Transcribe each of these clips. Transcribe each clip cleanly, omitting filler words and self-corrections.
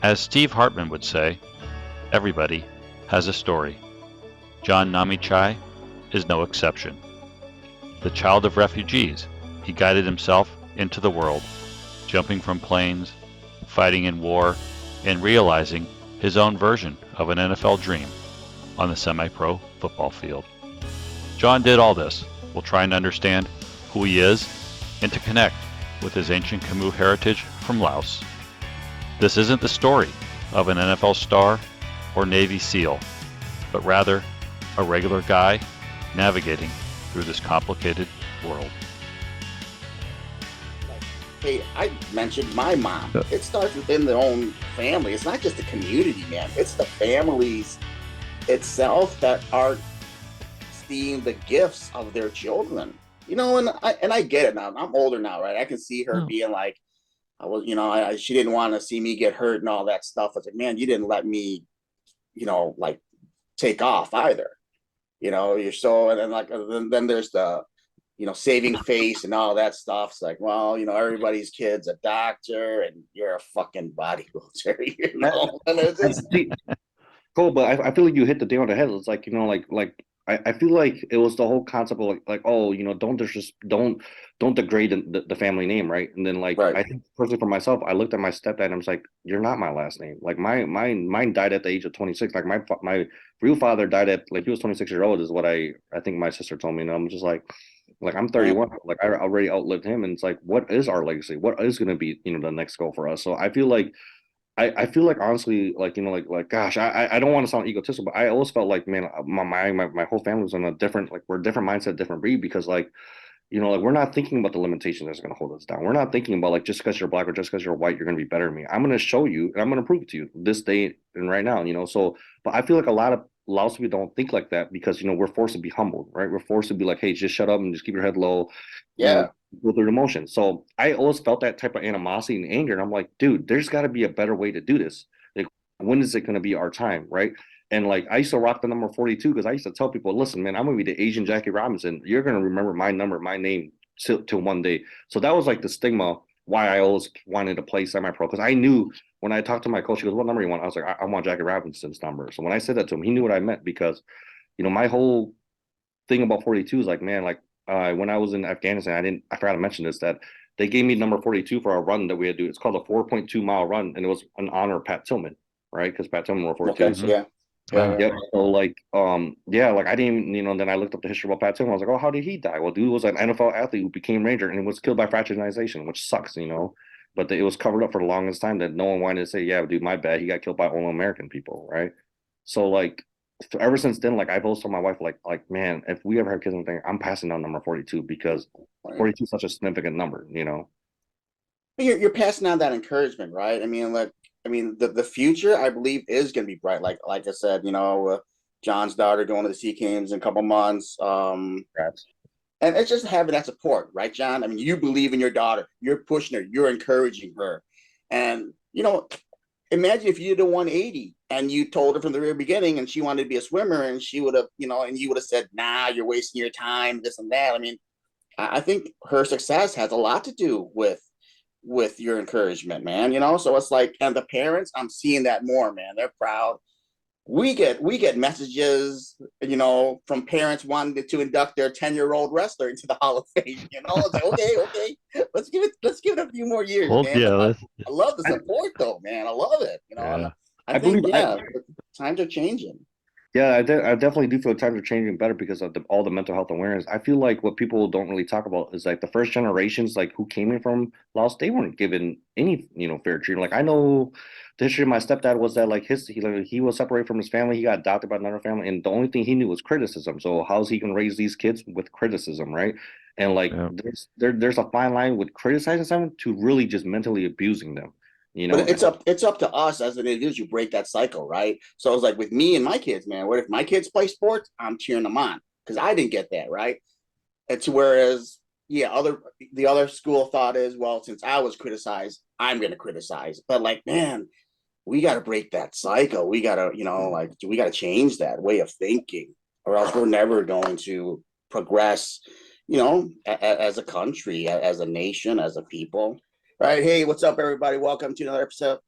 As Steve Hartman would say, everybody has a story. John Nammychai is no exception. The child of refugees, he guided himself into the world, jumping from planes, fighting in war, and realizing his own version of an NFL dream on the semi-pro football field. John did all this while trying to understand who he is and to connect with his ancient Khmu heritage from Laos. This isn't the story of an NFL star or Navy SEAL, but rather a regular guy navigating through this complicated world. Hey, I mentioned my mom. It starts within their own family. It's not just the community, man. It's the families itself that are seeing the gifts of their children. And I get it now. I'm older now, right? I can see her being like, I was, she didn't want to see me get hurt and all that stuff. I was like, man, you didn't let me, like take off either. You're so, and then then there's the, saving face and all that stuff. It's like, well, everybody's kid's a doctor and you're a fucking bodybuilder, And it's just, Cool, but I feel like you hit the nail on the head. It's like, I feel like it was the whole concept of like oh, don't degrade the family name, right? And then like right. I think personally for myself, I looked at my stepdad and I was like, you're not my last name. Like mine died at the age of 26. Like my real father died at like he was 26 years old is what I think my sister told me. And I'm just like I'm 31. Like I already outlived him, and it's like, what is our legacy? What is going to be the next goal for us? So I feel like I feel like honestly, like like gosh, I don't want to sound egotistical, but I always felt like, man, my whole family was on a different, like we're a different mindset, different breed, because like like we're not thinking about the limitations that's going to hold us down. We're not thinking about like just because you're black or just because you're white, you're going to be better than me. I'm going to show you and I'm going to prove it to you this day and right now. So, but I feel like a lot of Laos people don't think like that because we're forced to be humbled, right? We're forced to be like, hey, just shut up and just keep your head low. Yeah. Go through emotions. So I always felt that type of animosity and anger. And I'm like, dude, there's got to be a better way to do this. Like, when is it going to be our time, right? And like I used to rock the number 42 because I used to tell people, listen, man, I'm gonna be the Asian Jackie Robinson. You're gonna remember my number, my name till one day. So that was like the stigma why I always wanted to play semi-pro, because I knew when I talked to my coach, he goes, what number you want? I was like, I want Jackie Robinson's number. So when I said that to him, he knew what I meant, because my whole thing about 42 is like, man, like when I was in Afghanistan, I forgot to mention this, that they gave me number 42 for a run that we had to do. It's called a 4.2 mile run, and it was in honor of Pat Tillman, right? Because Pat Tillman wore 42. Okay, yeah. Yeah. So like, yeah, like I didn't, then I looked up the history about Pat Tillman. I was like, oh, how did he die? Well, dude was an NFL athlete who became Ranger and was killed by fraternization, which sucks. But it was covered up for the longest time that no one wanted to say, yeah, dude, my bad. He got killed by only American people, right? So like, ever since then, like I've always told my wife, like, man, if we ever have kids, I'm passing down number 42 because 42 is such a significant number. You're passing on that encouragement, right? The future, I believe, is going to be bright. Like I said, John's daughter going to the Sea Games in a couple months. And it's just having that support, right, John? I mean, you believe in your daughter. You're pushing her. You're encouraging her. And, imagine if you did a 180 and you told her from the very beginning and she wanted to be a swimmer and she would have, and you would have said, nah, you're wasting your time, this and that. I mean, I think her success has a lot to do with your encouragement, man. So it's like, and the parents, I'm seeing that more, man. They're proud. We get messages, from parents wanting to induct their 10-year-old wrestler into the Hall of Fame. It's like, okay, let's give it a few more years, Well, man. yeah, I love the support though, man. I love it. yeah. I think times are changing. Yeah, I definitely do feel times are changing better because of all the mental health awareness. I feel like what people don't really talk about is like the first generations, like who came in from Laos, they weren't given any, fair treatment. Like I know the history of my stepdad was that like he was separated from his family, he got adopted by another family, and the only thing he knew was criticism. So how's he gonna raise these kids with criticism, right? And like Yeah. there's a fine line with criticizing someone to really just mentally abusing them. But it's up to us as an individual to break that cycle, right? So it's like with me and my kids, man. What if my kids play sports? I'm cheering them on because I didn't get that, right? It's whereas, yeah, the other school of thought is, well, since I was criticized, I'm going to criticize. But like, man, we got to break that cycle. We got to, we got to change that way of thinking, or else we're never going to progress, as a country, as a nation, as a people. Right. Hey, what's up, everybody? Welcome to another episode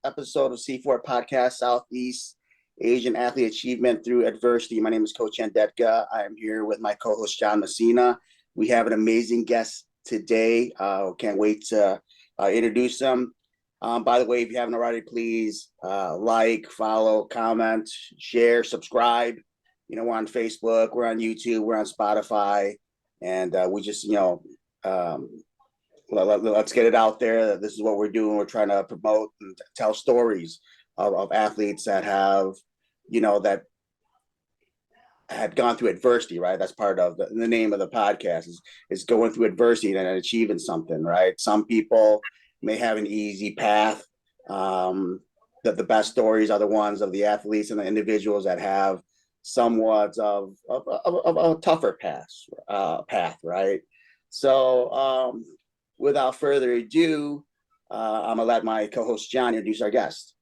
of C4 Podcast, Southeast Asian Athlete Achievement Through Adversity. My name is Coach Andetka. I am here with my co-host, John Messina. We have an amazing guest today. Can't wait to introduce them. By the way, if you haven't already, please like, follow, comment, share, subscribe. We're on Facebook, we're on YouTube, we're on Spotify, and we just, let's get it out there. This is what we're doing. We're trying to promote and tell stories of athletes that have, that had gone through adversity, right? That's part of the name of the podcast is going through adversity and achieving something, right? Some people may have an easy path. The best stories are the ones of the athletes and the individuals that have somewhat of a tougher path, right? So, without further ado, I'm gonna let my co-host John introduce our guest.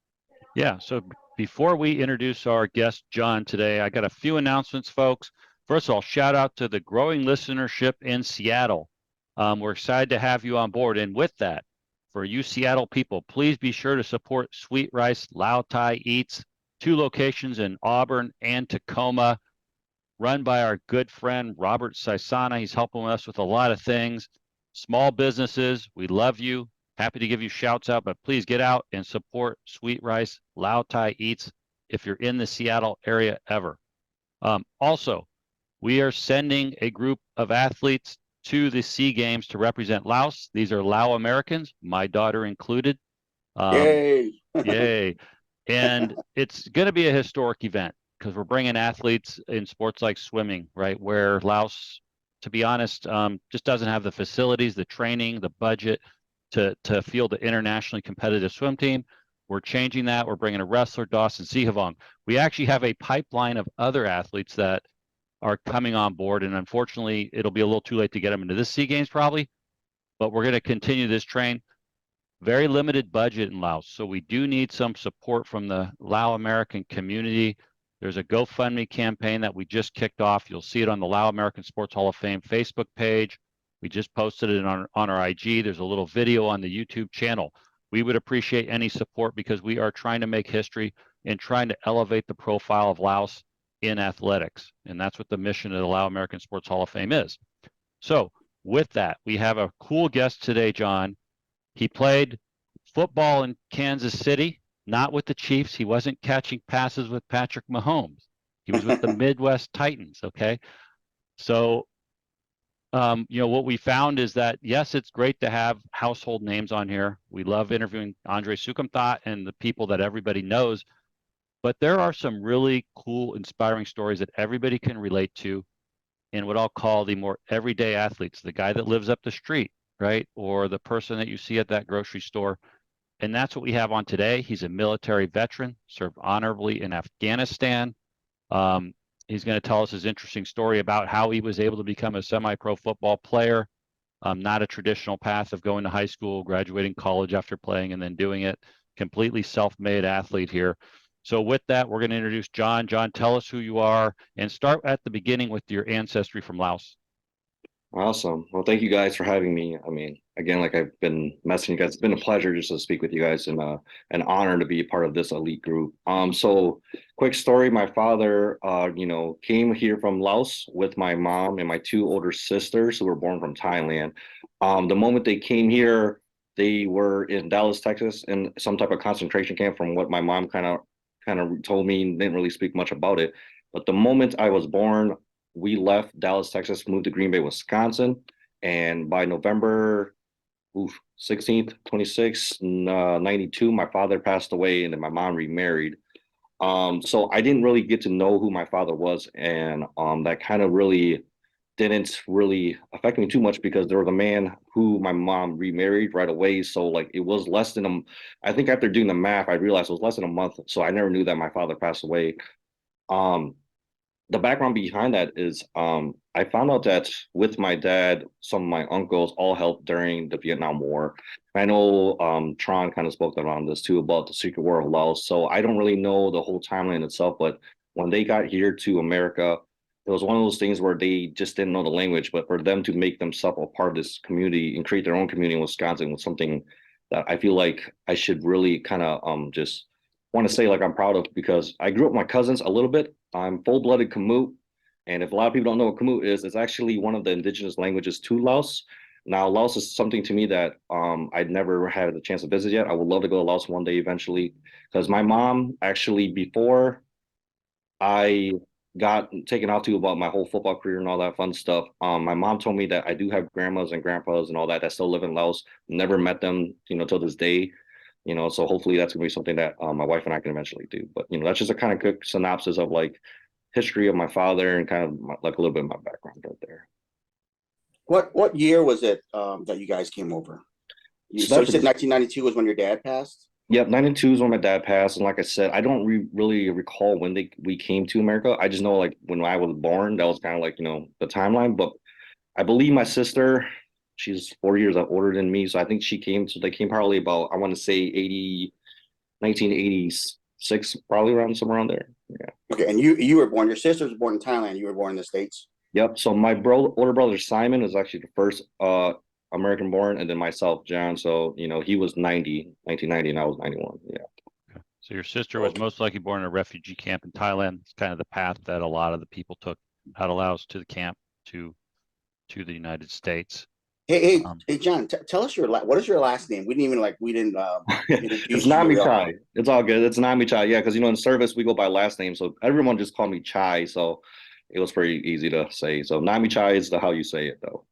Yeah, so before we introduce our guest, John, today, I got a few announcements, folks. First of all, shout out to the growing listenership in Seattle. We're excited to have you on board. And with that, for you Seattle people, please be sure to support Sweet Rice Lao-Khmu Eats, 2 locations in Auburn and Tacoma, run by our good friend Robert Saisana. He's helping us with a lot of things. Small businesses, we love you. Happy to give you shouts out, but please get out and support Sweet Rice Lao-Khmu Eats if you're in the Seattle area ever. Also, we are sending a group of athletes to the SEA Games to represent Laos. These are Lao Americans, my daughter included. Yay! Yay. And it's going to be a historic event because we're bringing athletes in sports like swimming, right, where Laos, to be honest, just doesn't have the facilities, the training, the budget to field an internationally competitive swim team. We're changing that. We're bringing a wrestler, Dawson Sihavong. We actually have a pipeline of other athletes that are coming on board, and unfortunately, it'll be a little too late to get them into this SEA Games probably, but we're going to continue this train. Very limited budget in Laos, so we do need some support from the Lao American community. There's a GoFundMe campaign that we just kicked off. You'll see it on the Lao American Sports Hall of Fame Facebook page. We just posted it on our IG. There's a little video on the YouTube channel. We would appreciate any support because we are trying to make history and trying to elevate the profile of Laos in athletics. And that's what the mission of the Lao American Sports Hall of Fame is. So with that, we have a cool guest today, John. He played football in Kansas City, not with the Chiefs. He wasn't catching passes with Patrick Mahomes. He was with the Midwest Titans, okay? So, what we found is that, yes, it's great to have household names on here. We love interviewing Andre Sukumthot and the people that everybody knows, but there are some really cool, inspiring stories that everybody can relate to in what I'll call the more everyday athletes, the guy that lives up the street, right? Or the person that you see at that grocery store. And that's what we have on today. He's a military veteran, served honorably in Afghanistan. He's going to tell us his interesting story about how he was able to become a semi-pro football player, not a traditional path of going to high school, graduating college after playing, and then doing it. Completely self-made athlete here. So with that, we're going to introduce John. John, tell us who you are and start at the beginning with your ancestry from Laos. Awesome. Well, thank you guys for having me. I mean, again, like I've been messaging you guys, it's been a pleasure just to speak with you guys and an honor to be a part of this elite group. So quick story, my father, came here from Laos with my mom and my 2 older sisters who were born from Thailand. The moment they came here, they were in Dallas, Texas, in some type of concentration camp from what my mom kind of told me, didn't really speak much about it. But the moment I was born, we left Dallas, Texas, moved to Green Bay, Wisconsin. And by November 16th, 92, my father passed away and then my mom remarried. So I didn't really get to know who my father was. And that kind of really didn't really affect me too much because there was a man who my mom remarried right away. So like it was less than I think after doing the math, I realized it was less than a month. So I never knew that my father passed away. The background behind that is I found out that with my dad, some of my uncles all helped during the Vietnam War. I know Tron kind of spoke around this too about the Secret War of Laos. So I don't really know the whole timeline itself, but when they got here to America, it was one of those things where they just didn't know the language, but for them to make themselves a part of this community and create their own community in Wisconsin was something that I feel like I should really kind of just want to say like I'm proud of, because I grew up with my cousins a little bit. I'm full-blooded Khmu, and if a lot of people don't know what Khmu is, it's actually one of the indigenous languages to Laos. Now, Laos is something to me that I'd never had the chance to visit yet. I would love to go to Laos one day eventually, because my mom actually, before I got taken out to about my whole football career and all that fun stuff. My mom told me that I do have grandmas and grandpas and all that still live in Laos. Never met them, till this day. So hopefully that's gonna be something that my wife and I can eventually do. But that's just a kind of quick synopsis of like history of my father and kind of like a little bit of my background right there. What year was it that you guys came over? So So you that's said 1992 was when your dad passed? Yep, 92 is when my dad passed, and like I said, I don't really recall when we came to America. I just know like when I was born, that was kind of like the timeline. But I believe my sister, she's 4 years older than me, so I think they came probably about, I want to say 1986, probably around somewhere around there. Yeah. Okay, and you were born. Your sister was born in Thailand. You were born in the States. Yep. So my older brother Simon is actually the first American born, and then myself, John. So he was 1990, and I was 91. Yeah. So your sister was Okay. most likely born in a refugee camp in Thailand. It's kind of the path that a lot of the people took out of Laos to the camp to the United States. Hey, John. Tell us what is your last name? We didn't It's introduce you really all. Nammychai. It's all good. It's Nammychai. Yeah, because in service we go by last name, so everyone just called me Chai. So it was pretty easy to say. So Nammychai is the how you say it though.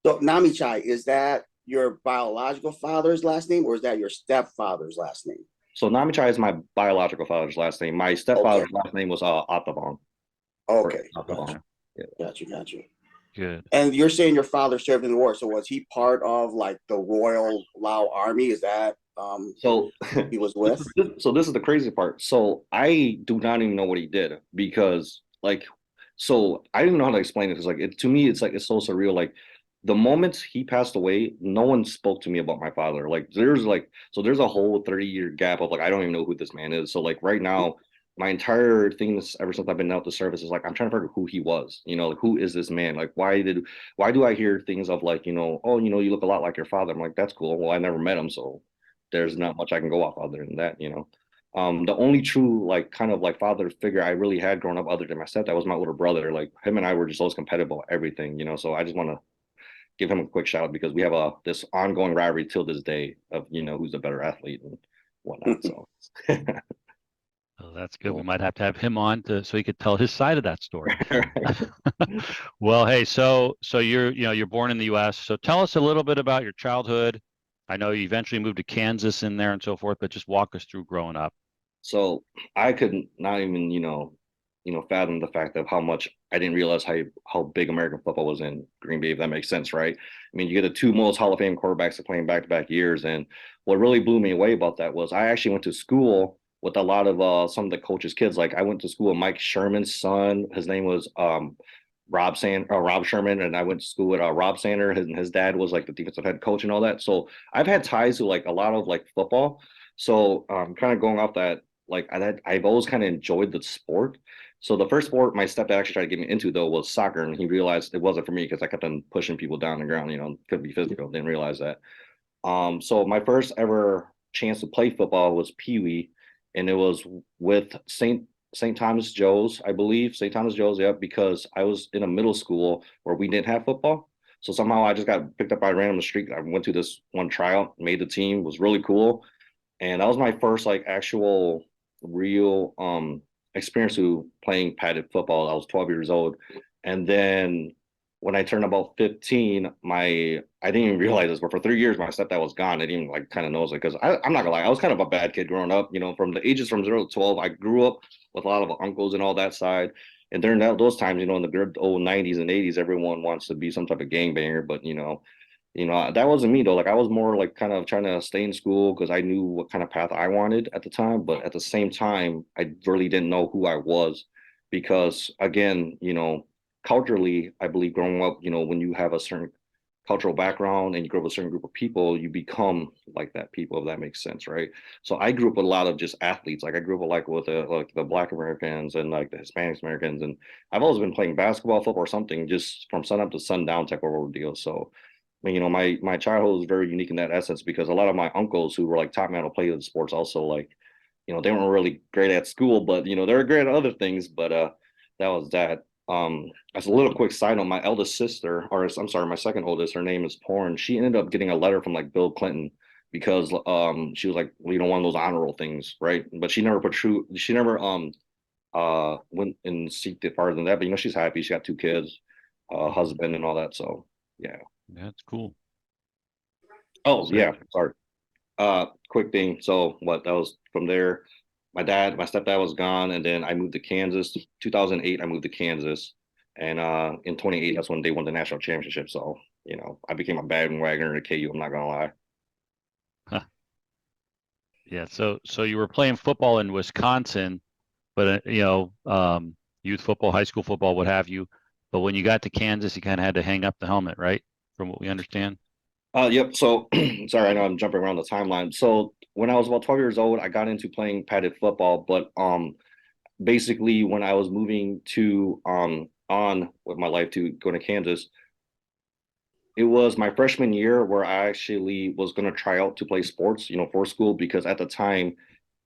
So Nammychai, is that your biological father's last name, or is that your stepfather's last name? So Nammychai is my biological father's last name. My Okay. stepfather's last name was Atavong. Or Okay. Atavong. Yeah. Got you. Good. And you're saying your father served in the war. So was he part of like the Royal Lao Army? Is that So who he was with? so this is the crazy part. So I do not even know what he did, because like, so I don't even know how to explain it, because like to me it's like it's so surreal. Like the moment he passed away, no one spoke to me about my father. Like there's a whole 30-year gap of like I don't even know who this man is. So like right now, my entire thing is ever since I've been out the service is like I'm trying to figure out who he was. Like who is this man? Like why do I hear things of like, oh, you look a lot like your father. I'm like, that's cool. Well, I never met him, so there's not much I can go off other than that. The only true like kind of like father figure I really had growing up other than my stepdad was my older brother. Like him and I were just always competitive about everything. So I just want to give him a quick shout out, because we have this ongoing rivalry till this day of who's a better athlete and whatnot. So Oh, that's good. We might have to have him on so he could tell his side of that story. Well, hey, so you're born in the U.S. So tell us a little bit about your childhood. I know you eventually moved to Kansas in there and so forth, but just walk us through growing up. So I could not even, fathom the fact of how much I didn't realize how big American football was in Green Bay, if that makes sense, right? I mean, you get the two most Hall of Fame quarterbacks playing back-to-back years, and what really blew me away about that was I actually went to school with a lot of some of the coaches' kids. Like I went to school with Mike Sherman's son. His name was Rob Sherman, and I went to school with Rob Sander. His dad was like the defensive head coach and all that. So I've had ties to like a lot of like football. So kind of going off that, like I've always kind of enjoyed the sport. So the first sport my stepdad actually tried to get me into though was soccer, and he realized it wasn't for me because I kept on pushing people down the ground. Could be physical. Didn't realize that. So my first ever chance to play football was Pee Wee, and it was with St. Thomas Joe's, I believe. St. Thomas Joe's, yeah, because I was in a middle school where we didn't have football. So somehow I just got picked up by a random street. I went to this one tryout, made the team, was really cool. And that was my first like actual real experience to playing padded football. I was 12 years old. And then when I turned about 15, I didn't even realize this, but for 3 years my stepdad was gone. I didn't even like kind of knows it, because I'm not gonna lie, I was kind of a bad kid growing up. From the ages from 0 to 12, I grew up with a lot of uncles and all that side. And during those times, in the good old 90s and 80s, everyone wants to be some type of gangbanger, but that wasn't me though. Like I was more like kind of trying to stay in school because I knew what kind of path I wanted at the time. But at the same time, I really didn't know who I was, because again, culturally, I believe growing up, when you have a certain cultural background and you grow up with a certain group of people, you become like that people, if that makes sense, right? So I grew up with a lot of just athletes. Like I grew up like with the Black Americans and like the Hispanic Americans, and I've always been playing basketball, football, or something, just from sun up to sundown type of ordeal. So my childhood was very unique in that essence because a lot of my uncles who were like top man to play the sports also like, they weren't really great at school, but they were great at other things. But that was that. As a little quick side note, my eldest sister, or I'm sorry, my second oldest, her name is Porn. She ended up getting a letter from like Bill Clinton because she was like, one of those honor roll things, right? But she never went and seeked it farther than that. But she's happy. She got two kids, husband, and all that. So yeah. That's cool. Oh So, yeah, sorry. Quick thing. So what that was from there. My stepdad was gone, and then I moved to Kansas. 2008, I moved to Kansas, and in 2008, that's when they won the national championship. So I became a bandwagoner at KU. I'm not gonna lie. huh. Yeah. So you were playing football in Wisconsin, but youth football, high school football, what have you. But when you got to Kansas, you kind of had to hang up the helmet, right? From what we understand. Yep. So, sorry, I know I'm jumping around the timeline. So, when I was about 12 years old, I got into playing padded football. But basically, when I was moving to on with my life to go to Kansas, it was my freshman year where I actually was going to try out to play sports, for school because at the time,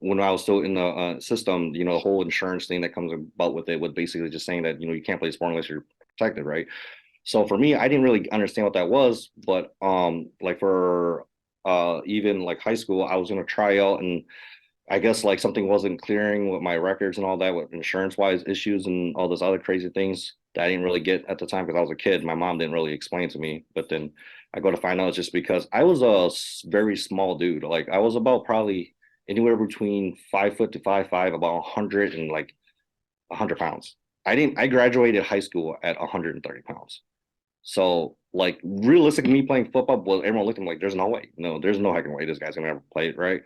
when I was still in the system, the whole insurance thing that comes about with it was basically just saying that you can't play sport unless you're protected, right? So for me, I didn't really understand what that was, but like for even like high school, I was gonna try out, and I guess like something wasn't clearing with my records and all that with insurance wise issues and all those other crazy things that I didn't really get at the time because I was a kid. My mom didn't really explain to me, but then I go to find out it's just because I was a very small dude. Like I was about probably anywhere between 5 foot to 5'5", about 100 and like 100 pounds. I graduated high school at 130 pounds. So like realistically, me playing football, well, everyone looked at me like, "There's no way, no, there's no heckin' way this guy's gonna ever play it, right?"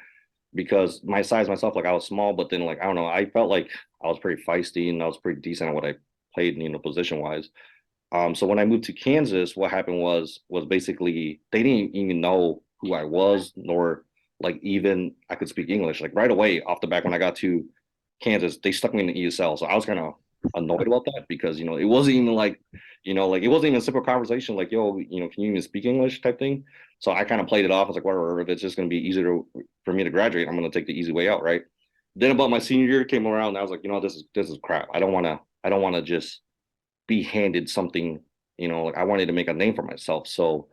Because my size myself, like I was small, but then like I don't know, I felt like I was pretty feisty and I was pretty decent at what I played, position wise. So when I moved to Kansas, what happened was basically they didn't even know who I was, nor like even I could speak English. Like right away off the back when I got to Kansas, they stuck me in the ESL. So I was kind of annoyed about that because it wasn't even like like it wasn't even a simple conversation like yo can you even speak English type thing. So I kind of played it off. I was like, whatever, if it's just going to be easier for me to graduate, I'm going to take the easy way out, right? Then about my senior year came around, and I was like, this is crap. I don't want to just be handed something. Like I wanted to make a name for myself. So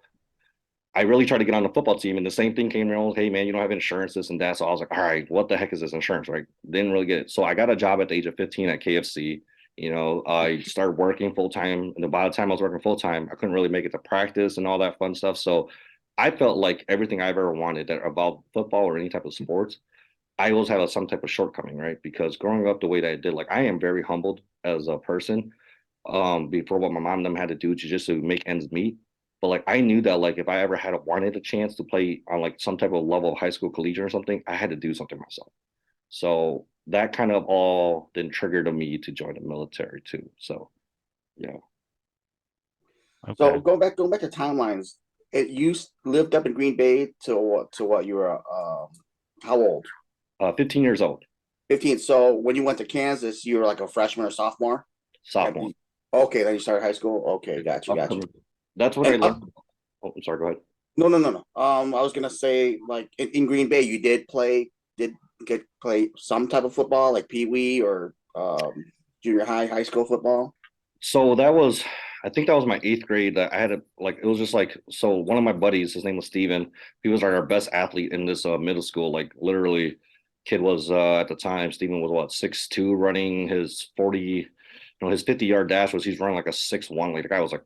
I really tried to get on the football team, and the same thing came around. Hey, man, you don't have insurance, this and that. So I was like, all right, what the heck is this insurance, right? Didn't really get it. So I got a job at the age of 15 at KFC. I started working full time, and by the time I was working full time, I couldn't really make it to practice and all that fun stuff. So I felt like everything I've ever wanted that about football or any type of sports, I always had some type of shortcoming, right? Because growing up the way that I did, like I am very humbled as a person before what my mom and them had to do to just to make ends meet. But like I knew that like if I ever had wanted a chance to play on like some type of level of high school collegiate or something, I had to do something myself. So that kind of all then triggered me to join the military too. So yeah. So Okay. going back to timelines, you lived up in Green Bay to what you were how old? 15 years old, 15. So when you went to Kansas, you were like a freshman or sophomore? sophomore. Okay, then you started high school. Okay, got you, got you. Upcoming. That's what I And learned. Oh, I'm sorry, go ahead. no, no, no, no. I was gonna say like in Green Bay, you did get play some type of football, like Pee Wee or junior high school football. So I think that was my eighth grade. That I had a like, it was just like, so one of my buddies, his name was Steven. He was like our best athlete in this middle school. Like literally, kid was at the time, Steven was what, 6'2", running his 40, his 50-yard dash was he's running like a 6'1". Like the guy was like,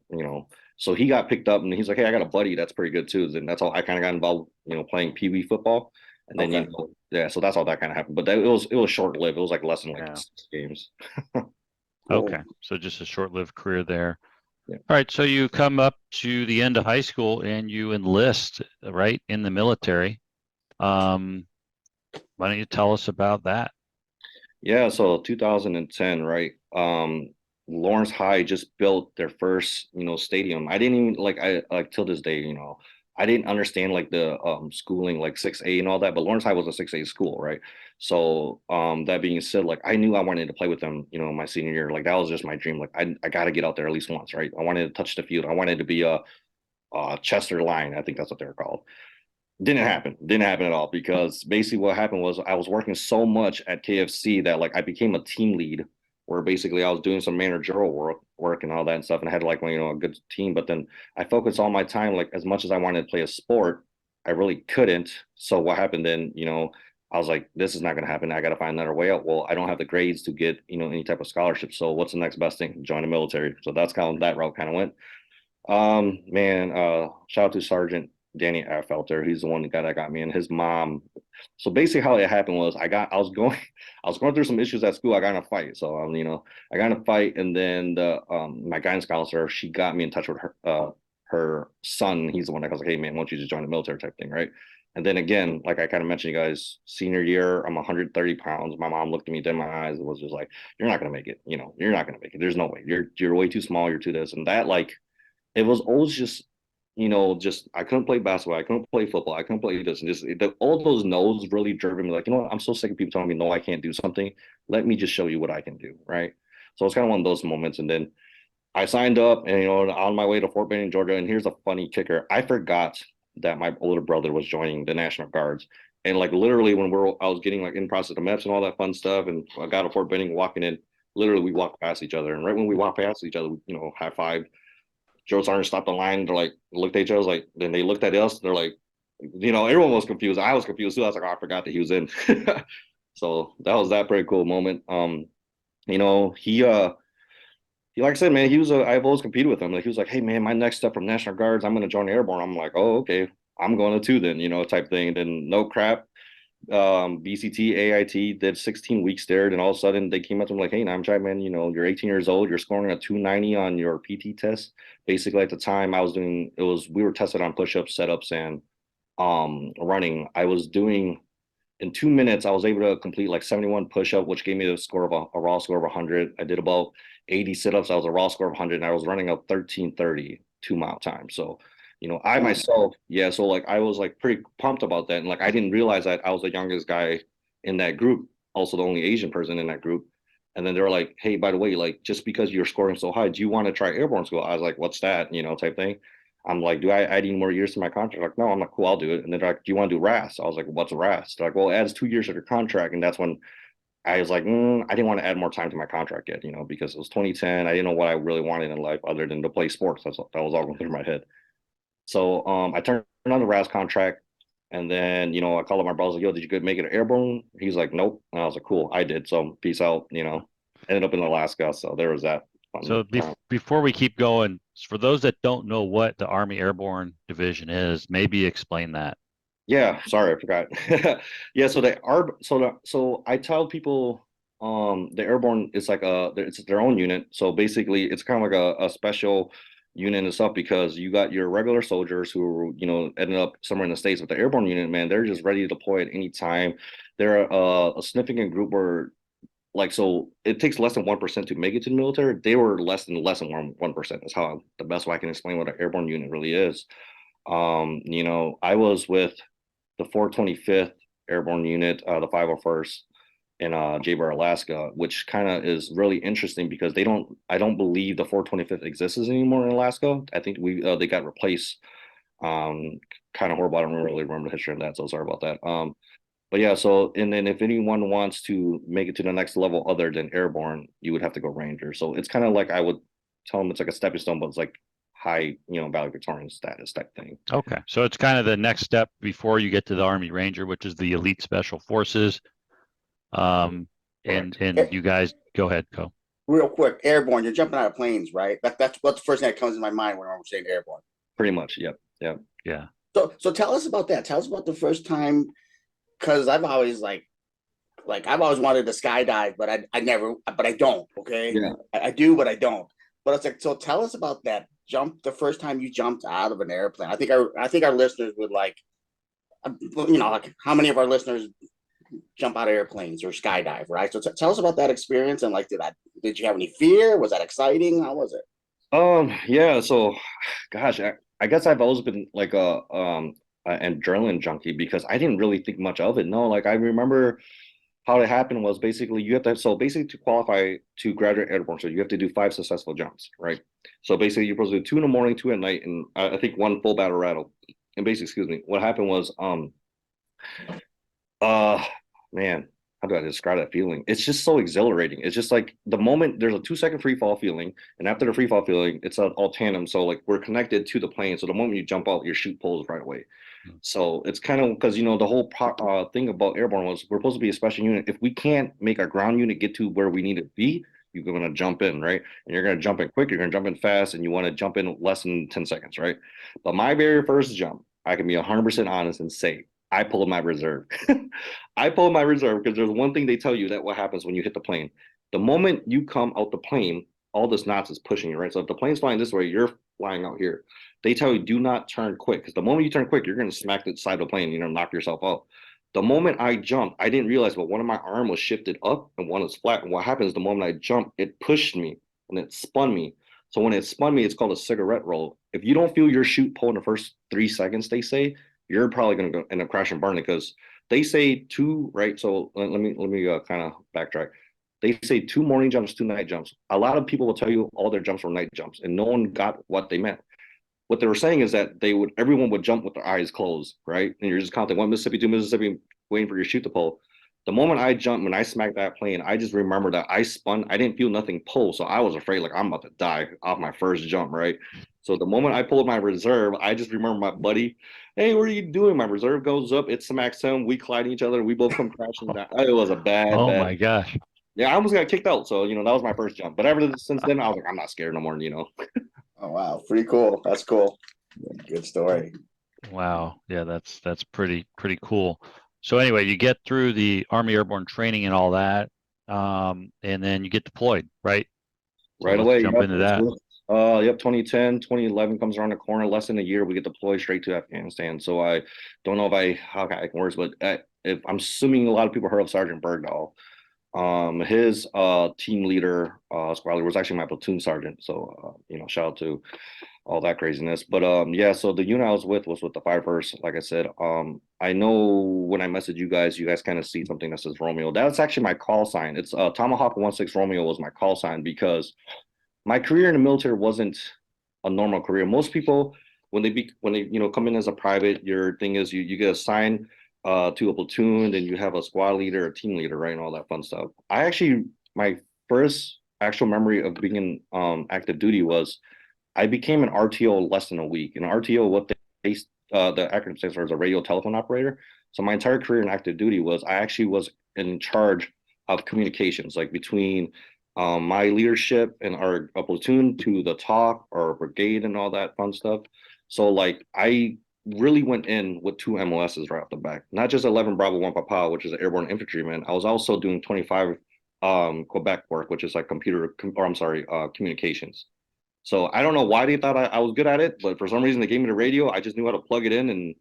so he got picked up and he's like, hey, I got a buddy that's pretty good too. And that's how I kind of got involved, playing Pee Wee football. And then Okay. yeah, so that's how that kind of happened. But it was short lived. It was like less than like Yeah. 6 games. Cool. Okay. So just a short-lived career there. Yeah. All right. So you come up to the end of high school and you enlist, right, in the military. Um, why don't you tell us about that? Yeah, so 2010, right? Lawrence High just built their first, stadium. I didn't even I like till this day, I didn't understand like the schooling like 6A and all that, but Lawrence High was a 6A school, right? So that being said, like I knew I wanted to play with them, my senior year. Like that was just my dream. Like I gotta get out there at least once, right? I wanted to touch the field. I wanted to be Chester line. I think that's what they're called. Didn't happen at all, because basically what happened was I was working so much at KFC that like I became a team lead, where basically I was doing some managerial work and all that and stuff, and I had like, you know, a good team. But then I focused all my time, like as much as I wanted to play a sport, I really couldn't. So what happened then, you know, I was like, this is not going to happen. I got to find another way out. Well, I don't have the grades to get, you know, any type of scholarship. So what's the next best thing? Join the military. So that's kind of that route kind of went. Man, shout out to Sergeant Danny Felter. He's the one guy that got me, and his mom. So basically, how it happened was I was going through some issues at school. I got in a fight. So you know, I got in a fight, and then my guidance counselor, she got me in touch with her son. He's the one that was like, hey man, why don't you just join the military type thing, right? And then again, like I kind of mentioned, you guys, senior year, I'm 130 pounds. My mom looked at me dead in my eyes and was just like, "You're not gonna make it. You know, you're not gonna make it. There's no way. You're way too small. You're too this and that." Like it was always just, you know, just I couldn't play basketball, I couldn't play football, I couldn't play this, and just all those no's really driven me. Like, you know what, I'm so sick of people telling me no, I can't do something. Let me just show you what I can do, right? So it's kind of one of those moments. And then I signed up, and you know, on my way to Fort Benning, Georgia. And here's a funny kicker: I forgot that my older brother was joining the National Guards. And like literally, when I was getting like in process of MEPS and all that fun stuff, and I got to Fort Benning, walking in, literally we walked past each other, and right when we walked past each other, you know, high five. Joe Sergeant stopped the line. They're like, looked at each other, like, then they looked at us. They're like, you know, everyone was confused. I was confused too. I was like, oh, I forgot that he was in. So that was that pretty cool moment. You know, he like I said, man, I've always competed with him. Like he was like, hey man, my next step from National Guards, I'm gonna join Airborne. I'm like, oh, okay, I'm going to too then, you know, type thing. And then no crap. BCT, AIT did 16 weeks there. And all of a sudden they came up to me like, hey, Nammychai, man, you know, you're 18 years old, you're scoring a 290 on your PT test. Basically at the time we were tested on push-ups, setups, and running. I was doing in 2 minutes, I was able to complete like 71 push-up, which gave me the score of a raw score of 100. I did about 80 sit-ups. I was a raw score of 100, and I was running a 13:30 2 mile time. So, you know, I myself, yeah. So like, I was like pretty pumped about that, and like, I didn't realize that I was the youngest guy in that group, also the only Asian person in that group. And then they were like, "Hey, by the way, like, just because you're scoring so high, do you want to try Airborne school?" I was like, "What's that?" You know, type thing. I'm like, do I add any more years to my contract? Like, no, I'm like, cool, I'll do it. And then they're like, do you want to do RAS? I was like, what's a RAS? They're like, well, it adds 2 years to your contract. And that's when I was like, I didn't want to add more time to my contract yet, you know, because it was 2010. I didn't know what I really wanted in life other than to play sports. That was all going through my head. So I turned on the RAS contract. And then, you know, I called up my brother, like, yo, did you make it Airborne? He's like, nope. And I was like, cool, I did. So peace out, you know, ended up in Alaska. So there was that. So before we keep going, for those that don't know what the Army Airborne Division is, maybe explain that. Yeah, sorry, I forgot. Yeah, so so I tell people the airborne is like it's their own unit. So basically it's kind of like a special unit and stuff, because you got your regular soldiers who, you know, ended up somewhere in the States. With the airborne unit, man, they're just ready to deploy at any time. They're a significant group where like, so it takes less than 1% to make it to the military. They were less than 1%. Is how the best way I can explain what an airborne unit really is. You know, I was with the 425th Airborne Unit, the 501st in J-Bar, Alaska, which kind of is really interesting because I don't believe the 425th exists anymore in Alaska. I think they got replaced. Kind of horrible. I don't really remember the history of that, so sorry about that. But yeah, so and then if anyone wants to make it to the next level other than Airborne, you would have to go Ranger. So it's kind of like I would tell them it's like a stepping stone, but it's like high, you know, valedictorian status type thing. Okay, so it's kind of the next step before you get to the Army Ranger, which is the Elite Special Forces. And you guys go ahead, go. Real quick, Airborne, you're jumping out of planes, right? That's what the first thing that comes in my mind when I'm saying Airborne. Pretty much, yep. Yeah. So tell us about that. Tell us about the first time, because I've always I've always wanted to skydive, but I never, but I don't. Okay, yeah, I do, but I don't. But it's like, so tell us about that jump, the first time you jumped out of an airplane. I think our listeners would like, you know, like how many of our listeners jump out of airplanes or skydive, right? So tell us about that experience, and like, did you have any fear? Was that exciting? How was it? Yeah. So, gosh, I guess I've always been like an adrenaline junkie because I didn't really think much of it. No, like I remember how it happened was basically you have to, so basically to qualify to graduate airborne, so you have to do 5 successful jumps, right? So basically you're supposed to do 2 in the morning, 2 at night, and I think 1 full battle rattle. And basically, excuse me, what happened was uh man, how do I describe that feeling? It's just so exhilarating. It's just like the moment there's a 2 second free fall feeling, and after the free fall feeling, it's all tandem. So like we're connected to the plane. So the moment you jump out, your chute pulls right away. So it's kind of because the whole thing about airborne was we're supposed to be a special unit. If we can't make our ground unit get to where we need to be, you're going to jump in, right? And you're going to jump in quick. You're going to jump in fast, and you want to jump in less than 10 seconds, right? But my very first jump, I can be 100% honest and say I pulled my reserve. I pulled my reserve because there's one thing they tell you that what happens when you hit the plane. The moment you come out the plane, all this knots is pushing you, right? So if the plane's flying this way, you're flying out here. They tell you do not turn quick because the moment you turn quick, you're going to smack the side of the plane, knock yourself out. The moment I jumped, I didn't realize, but one of my arm was shifted up and one was flat. And what happens the moment I jumped, it pushed me and it spun me. So when it spun me, it's called a cigarette roll. If you don't feel your chute pull in the first 3 seconds, they say you're probably going to go end up crashing and burning because they say two, right? So let me kind of backtrack. They say 2 morning jumps, 2 night jumps. A lot of people will tell you all their jumps were night jumps, and no one got what they meant. What they were saying is that everyone would jump with their eyes closed, right? And you're just counting 1 Mississippi, 2 Mississippi, waiting for your chute to pull. The moment I jumped, when I smacked that plane, I just remember that I spun. I didn't feel nothing pull, so I was afraid like I'm about to die off my first jump, right? So the moment I pulled my reserve, I just remember my buddy, hey, what are you doing? My reserve goes up, it smacks him, we collide each other, we both come crashing down. It was a bad, Oh bad. my gosh. Yeah, I almost got kicked out. So, that was my first jump. But ever since then, I was like, I'm not scared no more. Oh wow, pretty cool. That's cool. Good story. Wow. Yeah, that's pretty cool. So anyway, you get through the Army Airborne training and all that, and then you get deployed, right? So Right let's away. jump Yep. into that. Yep. 2010, 2011 comes around the corner. Less than a year, we get deployed straight to Afghanistan. So I don't know how I can words, but if I'm assuming a lot of people heard of Sergeant Bergdahl. His team leader, squad leader was actually my platoon sergeant. So shout out to all that craziness. But yeah, so the unit I was with the Fire First. Like I said, I know when I message you guys kind of see something that says Romeo. That's actually my call sign. It's Tomahawk 16 Romeo was my call sign because my career in the military wasn't a normal career. Most people, when they come in as a private, your thing is you get assigned to a platoon, then you have a squad leader, a team leader, right, and all that fun stuff. I actually my first actual memory of being in active duty was I became an RTO less than a week. And RTO, what the acronym stands for is a radio telephone operator. So my entire career in active duty was I actually was in charge of communications, like between my leadership and our platoon to the talk or brigade and all that fun stuff. So like I really went in with 2 MOSs right off the back, not just 11 Bravo 1 Papa, which is an airborne infantryman. I was also doing 25 Quebec work, which is like communications. So I don't know why they thought I was good at it, but for some reason they gave me the radio. I just knew how to plug it in, and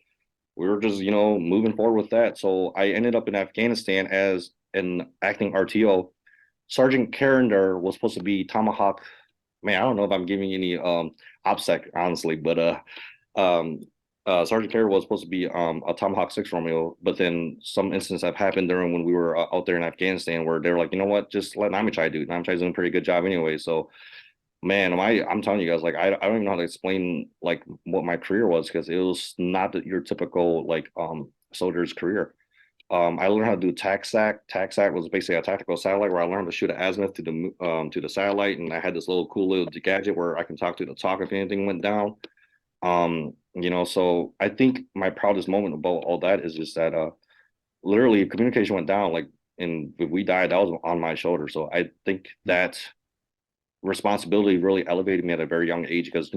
we were just moving forward with that. So I ended up in Afghanistan as an acting RTO. Sergeant Carrender was supposed to be Tomahawk. Man, I don't know if I'm giving any OPSEC honestly, but um Sergeant Carrender was supposed to be a Tomahawk 6 Romeo, but then some incidents have happened during when we were out there in Afghanistan where they were like, you know what, just let Nammychai do. Nammychai's doing a pretty good job anyway. So man, I'm telling you guys, like I don't even know how to explain like what my career was because it was not your typical like soldier's career. I learned how to do TACSAT. TACSAT was basically a tactical satellite where I learned to shoot an azimuth to the satellite, and I had this little cool little gadget where I can talk to the talk if anything went down. So I think my proudest moment about all that is just that literally if communication went down, like and if we died, that was on my shoulder. So I think that responsibility really elevated me at a very young age because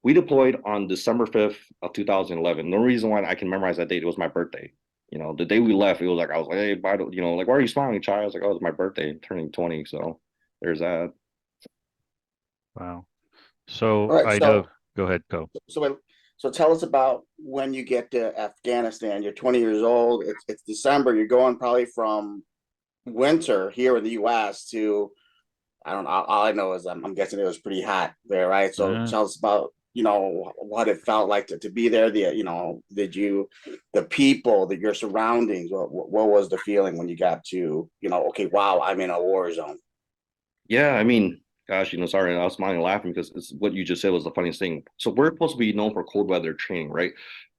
we deployed on December 5th of 2011. No reason why I can memorize that date. It was my birthday. The day we left, it was like I was like, hey, like why are you smiling, Chai? I was like, oh, it's my birthday, I'm turning 20. So there's that. Wow. All So right, I know. so Go ahead. Go. so so tell us about when you get to Afghanistan. You're 20 years old. It's December. You're going probably from winter here in the U.S. to I don't know. All I know is I'm guessing it was pretty hot there, right? So Uh, tell us about what it felt like to be there. The people, your surroundings, what was the feeling when you got to, okay, wow, I'm in a war zone. Yeah, I mean, gosh, sorry, I was smiling and laughing because it's what you just said was the funniest thing. So we're supposed to be known for cold weather training, right?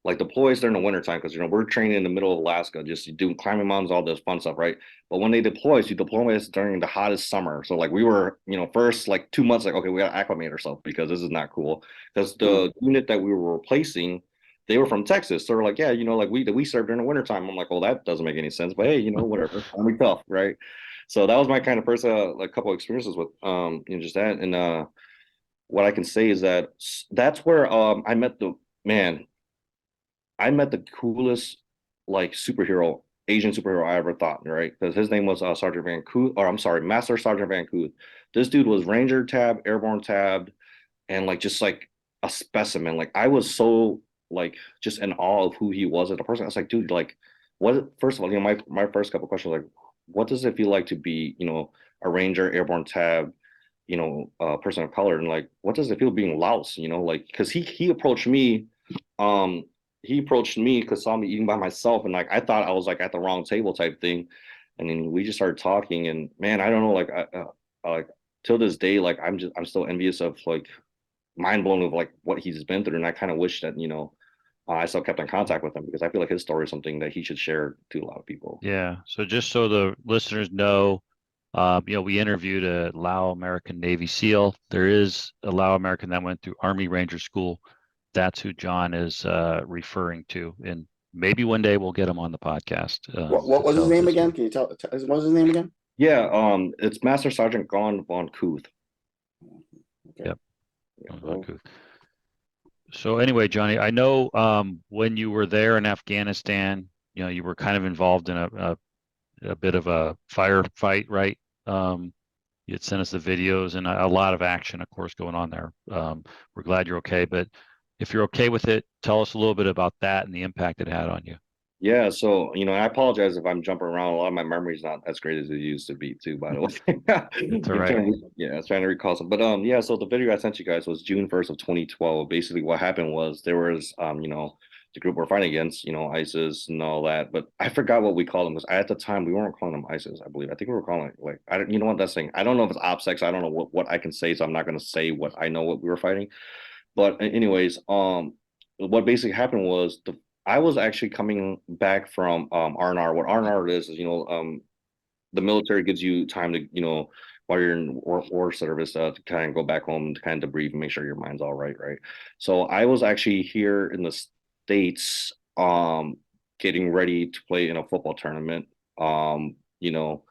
Like deploys during the wintertime, because we're training in the middle of Alaska, just doing climbing mountains, all this fun stuff, right? But when they deploy, so you deploy us during the hottest summer. So like we were, first like 2 months, like, okay, we gotta acclimate ourselves because this is not cool. Because the unit that we were replacing, they were from Texas. So we're like, yeah, like we served during the wintertime. I'm like, well, that doesn't make any sense, but hey, whatever. I'm tough, right? So that was my kind of first like couple of experiences with just that. And what I can say is that that's where man, I met the coolest like superhero, Asian superhero I ever thought, right? Because his name was Sergeant Van Cooth, or I'm sorry, Master Sergeant Van Cooth. This dude was Ranger tab, Airborne tabbed, and like just like a specimen. Like I was so like just in awe of who he was as a person. I was like, dude, like what first of all, my first couple questions like, what does it feel like to be, a Ranger, Airborne tab, person of color? And like, what does it feel being Laos, like because he approached me, um, because saw me eating by myself and like I thought I was like at the wrong table type thing. And then we just started talking and man, I don't know, like like till this day, like I'm still envious of like mind blown of like what he's been through, and I kind of wish that I still kept in contact with him because I feel like his story is something that he should share to a lot of people. Yeah. So just so the listeners know, we interviewed a Lao American Navy SEAL. There is a Lao American that went through Army Ranger School. That's who John is referring to, and maybe one day we'll get him on the podcast What to was his tell us name his again? story. Can you tell? What was his name again? Yeah, it's Master Sergeant Gon von Kuth. Okay. Yep. Yeah, well, So anyway, Johnny, I know when you were there in Afghanistan, you were kind of involved in a bit of a firefight, right? You had sent us the videos and a lot of action, of course, going on there. We're glad you're okay, but if you're okay with it, tell us a little bit about that and the impact it had on you. yeah, so I apologize if I'm jumping around. A lot of my memory's not as great as it used to be, too. By the way, It's all right. I was trying to recall some, but yeah. So the video I sent you guys was June 1st of 2012. Basically, what happened was there was the group we're fighting against, ISIS and all that. But I forgot what we called them because at the time we weren't calling them ISIS. I believe I think we were calling it like I don't. You know what that's saying? I don't know if it's OPSEC. I don't know what I can say, so I'm not going to say what I know what we were fighting. But anyways, what basically happened was I was actually coming back from R&R. What R&R is the military gives you time to while you're in war service to kind of go back home to kind of debrief and make sure your mind's all right, right? So I was actually here in the States, getting ready to play in a football tournament. Um, you know,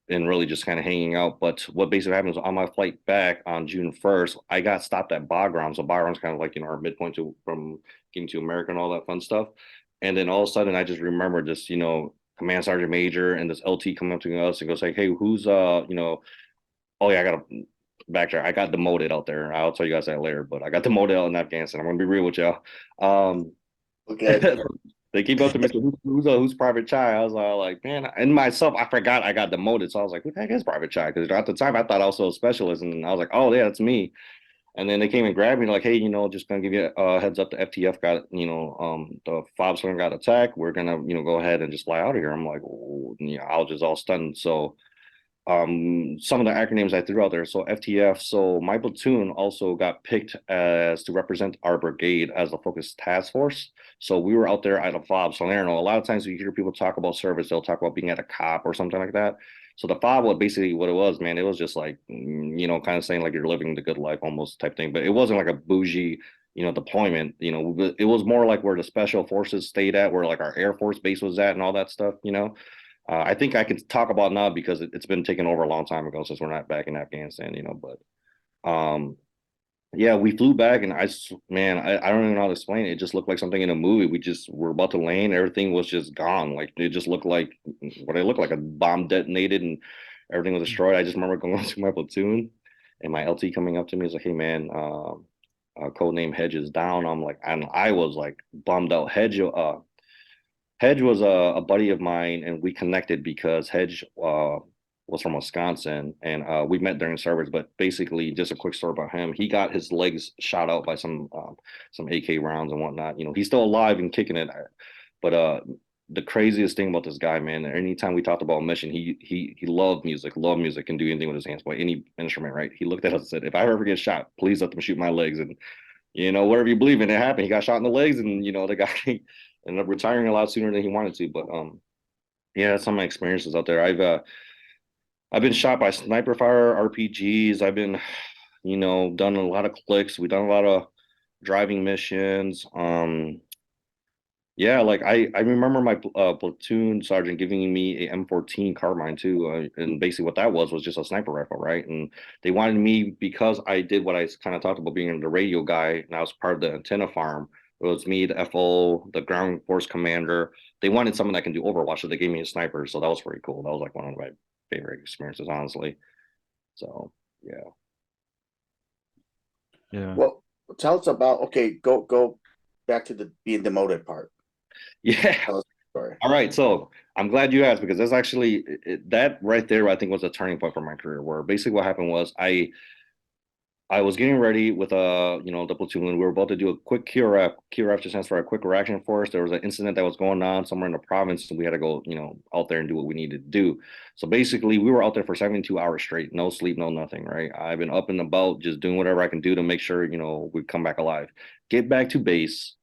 and really just kind of hanging out. But what basically happened was on my flight back on June 1st, I got stopped at Bagram. So Bagram's kind of like, our midpoint from getting to America and all that fun stuff. And then all of a sudden I just remember this, command sergeant major and this LT coming up to us and goes like, hey, who's oh yeah, I got to backtrack. I got demoted out there. I'll tell you guys that later, but I got demoted out in Afghanistan. I'm gonna be real with y'all. Okay. They keep up to me. So who's Private Chai? I was all like, man, and myself, I forgot I got demoted. So I was like, who the heck is Private Chai? Because at the time I thought I was a specialist, and I was like, oh yeah, that's me. And then they came and grabbed me like, hey, just gonna give you a heads up. The FTF got, the fob sling got attacked. We're gonna, go ahead and just fly out of here. I'm like, oh, yeah, I was just all stunned. So some of the acronyms I threw out there. So FTF. So my platoon also got picked as to represent our brigade as a focused task force. So we were out there at a fob. So I don't know. A lot of times when you hear people talk about service, they'll talk about being at a cop or something like that. So the fob, what it was, man, it was just like, kind of saying like you're living the good life almost type thing. But it wasn't like a bougie, deployment. It was more like where the special forces stayed at, where like our Air Force base was at, and all that stuff. I think I can talk about now because it's been taken over a long time ago since we're not back in Afghanistan, but yeah, we flew back and man, I don't even know how to explain it. It just looked like something in a movie. We just were about to land, everything was just gone. Like it just looked like what it looked like a bomb detonated and everything was destroyed. I just remember going to my platoon and my LT coming up to me is like, hey man, code name Hedge is down. I'm like, and I was like bummed out. Hedge was a buddy of mine, and we connected because Hedge was from Wisconsin, and we met during service. But basically, just a quick story about him. He got his legs shot out by some AK rounds and whatnot. You know, he's still alive and kicking it. But the craziest thing about this guy, man, anytime we talked about mission, he loved music, can do anything with his hands, play any instrument, right? He looked at us and said, if I ever get shot, please let them shoot my legs. And, you know, whatever you believe in, it happened. He got shot in the legs, and, you know, the guy ended up retiring a lot sooner than he wanted to. But yeah, that's some of my experiences out there. I've been shot by sniper fire, RPGs. I've been, you know, done a lot of clicks. We've done a lot of driving missions. Yeah, like I remember my platoon sergeant giving me a M14 carbine too, and basically what that was just a sniper rifle, right? And they wanted me, because I did what I kind of talked about, being the radio guy, and I was part of the antenna farm. It was me, the FO, the ground force commander. They wanted someone that can do Overwatch, so they gave me a sniper. So that was pretty cool. That was like one of my favorite experiences, honestly. So yeah. Yeah. Well, tell us about, okay, go back to the being demoted part. Yeah. Tell us the story. All right, so I'm glad you asked, because that's actually that right there, I think, was a turning point for my career. Where basically what happened was I was getting ready with you know, the platoon. We were about to do a quick QRF. QRF just stands for a quick reaction force. There was an incident that was going on somewhere in the province, and we had to go, you know, out there and do what we needed to do. So basically, we were out there for 72 hours straight, no sleep, no nothing. Right? I've been up and about, just doing whatever I can do to make sure, you know, we come back alive. Get back to base.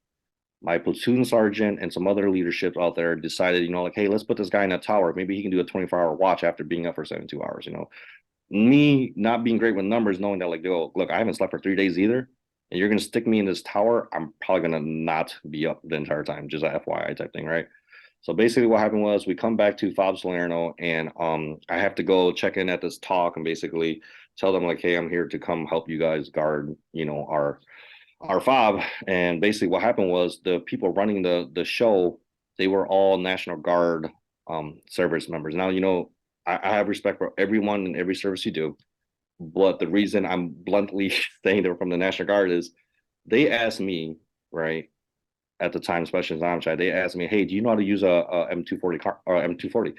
My platoon sergeant and some other leadership out there decided, you know, like, hey, let's put this guy in a tower. Maybe he can do a 24-hour watch after being up for 72 hours, you know. Me not being great with numbers, knowing that, like, yo, look, I haven't slept for 3 days either, and you're gonna stick me in this tower, I'm probably gonna not be up the entire time, just a FYI type thing, right? So basically what happened was we come back to Fob Salerno, and I have to go check in at this talk and basically tell them, like, hey, I'm here to come help you guys guard, you know, our fob. And basically what happened was the people running the show, they were all National Guard service members. Now, you know, I have respect for everyone in every service you do, but the reason I'm bluntly saying they're from the National Guard is they asked me, right, at the time, especially in Nammychai, they asked me, hey, do you know how to use a M240 car or M240?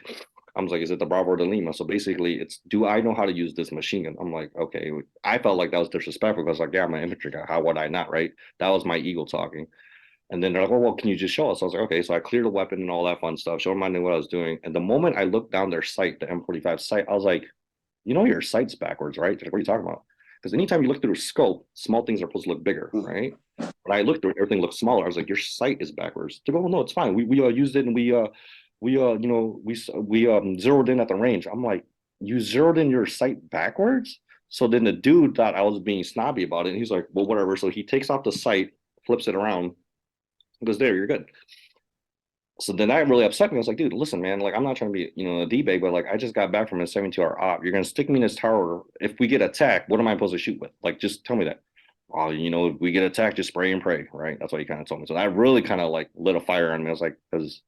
I was like, is it the Bravo or the Lima? So basically, it's, do I know how to use this machine gun? I'm like, okay. I felt like that was disrespectful, because, like, yeah, I'm an infantry guy. How would I not, right? That was my ego talking. And then they're like, well, can you just show us? I was like, okay. So I cleared the weapon and all that fun stuff, showed them I knew what I was doing. And the moment I looked down their sight, the M45 sight, I was like, you know, your sight's backwards, right? Like, what are you talking about? Because anytime you look through a scope, small things are supposed to look bigger, right? But I looked through it, everything looked smaller. I was like, your sight is backwards. They go, well, no, it's fine. We used it, and we you know, we zeroed in at the range. I'm like, you zeroed in your sight backwards? So then the dude thought I was being snobby about it, and he's like, well, whatever. So he takes off the sight, flips it around, and goes, there, you're good. So then that really upset me. I was like, dude, listen, man, like, I'm not trying to be, you know, a D-bag, but, like, I just got back from a 72-hour op. You're gonna stick me in this tower. If we get attacked, what am I supposed to shoot with? Like, just tell me that. Oh, you know, if we get attacked, just spray and pray, right? That's what he kind of told me. So that really kind of, like, lit a fire on me. I was like, because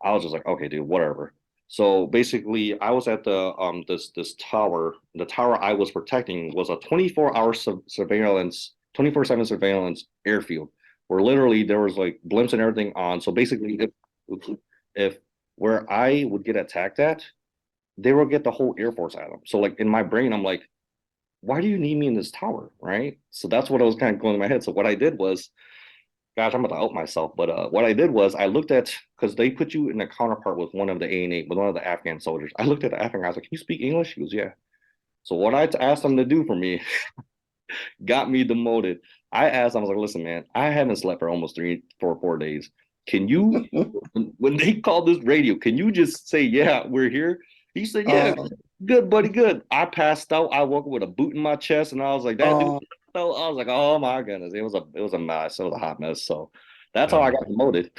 I was just like, okay, dude, whatever. So basically, I was at the this tower. The tower I was protecting was a 24-hour surveillance, 24/7 surveillance airfield, where literally there was, like, blimps and everything on. So basically, if where I would get attacked at, they would get the whole Air Force at them. So, like, in my brain, I'm like, why do you need me in this tower, right? So that's what I was kind of going in my head. So what I did was, gosh, I'm about to out myself, but what I did was I looked at, because they put you in a counterpart with one of the A&A, with one of the Afghan soldiers. I looked at the Afghan guy. I was like, can you speak English? He goes, yeah. So what I asked them to do for me got me demoted. I asked, I was like, listen, man, I haven't slept for almost 4 days. Can you, when they call this radio, can you just say, yeah, we're here? He said, yeah, good, buddy, good. I passed out. I woke up with a boot in my chest, and I was like, that dude. I was like, oh my goodness, it was a mess. It was a hot mess. So that's how I got demoted.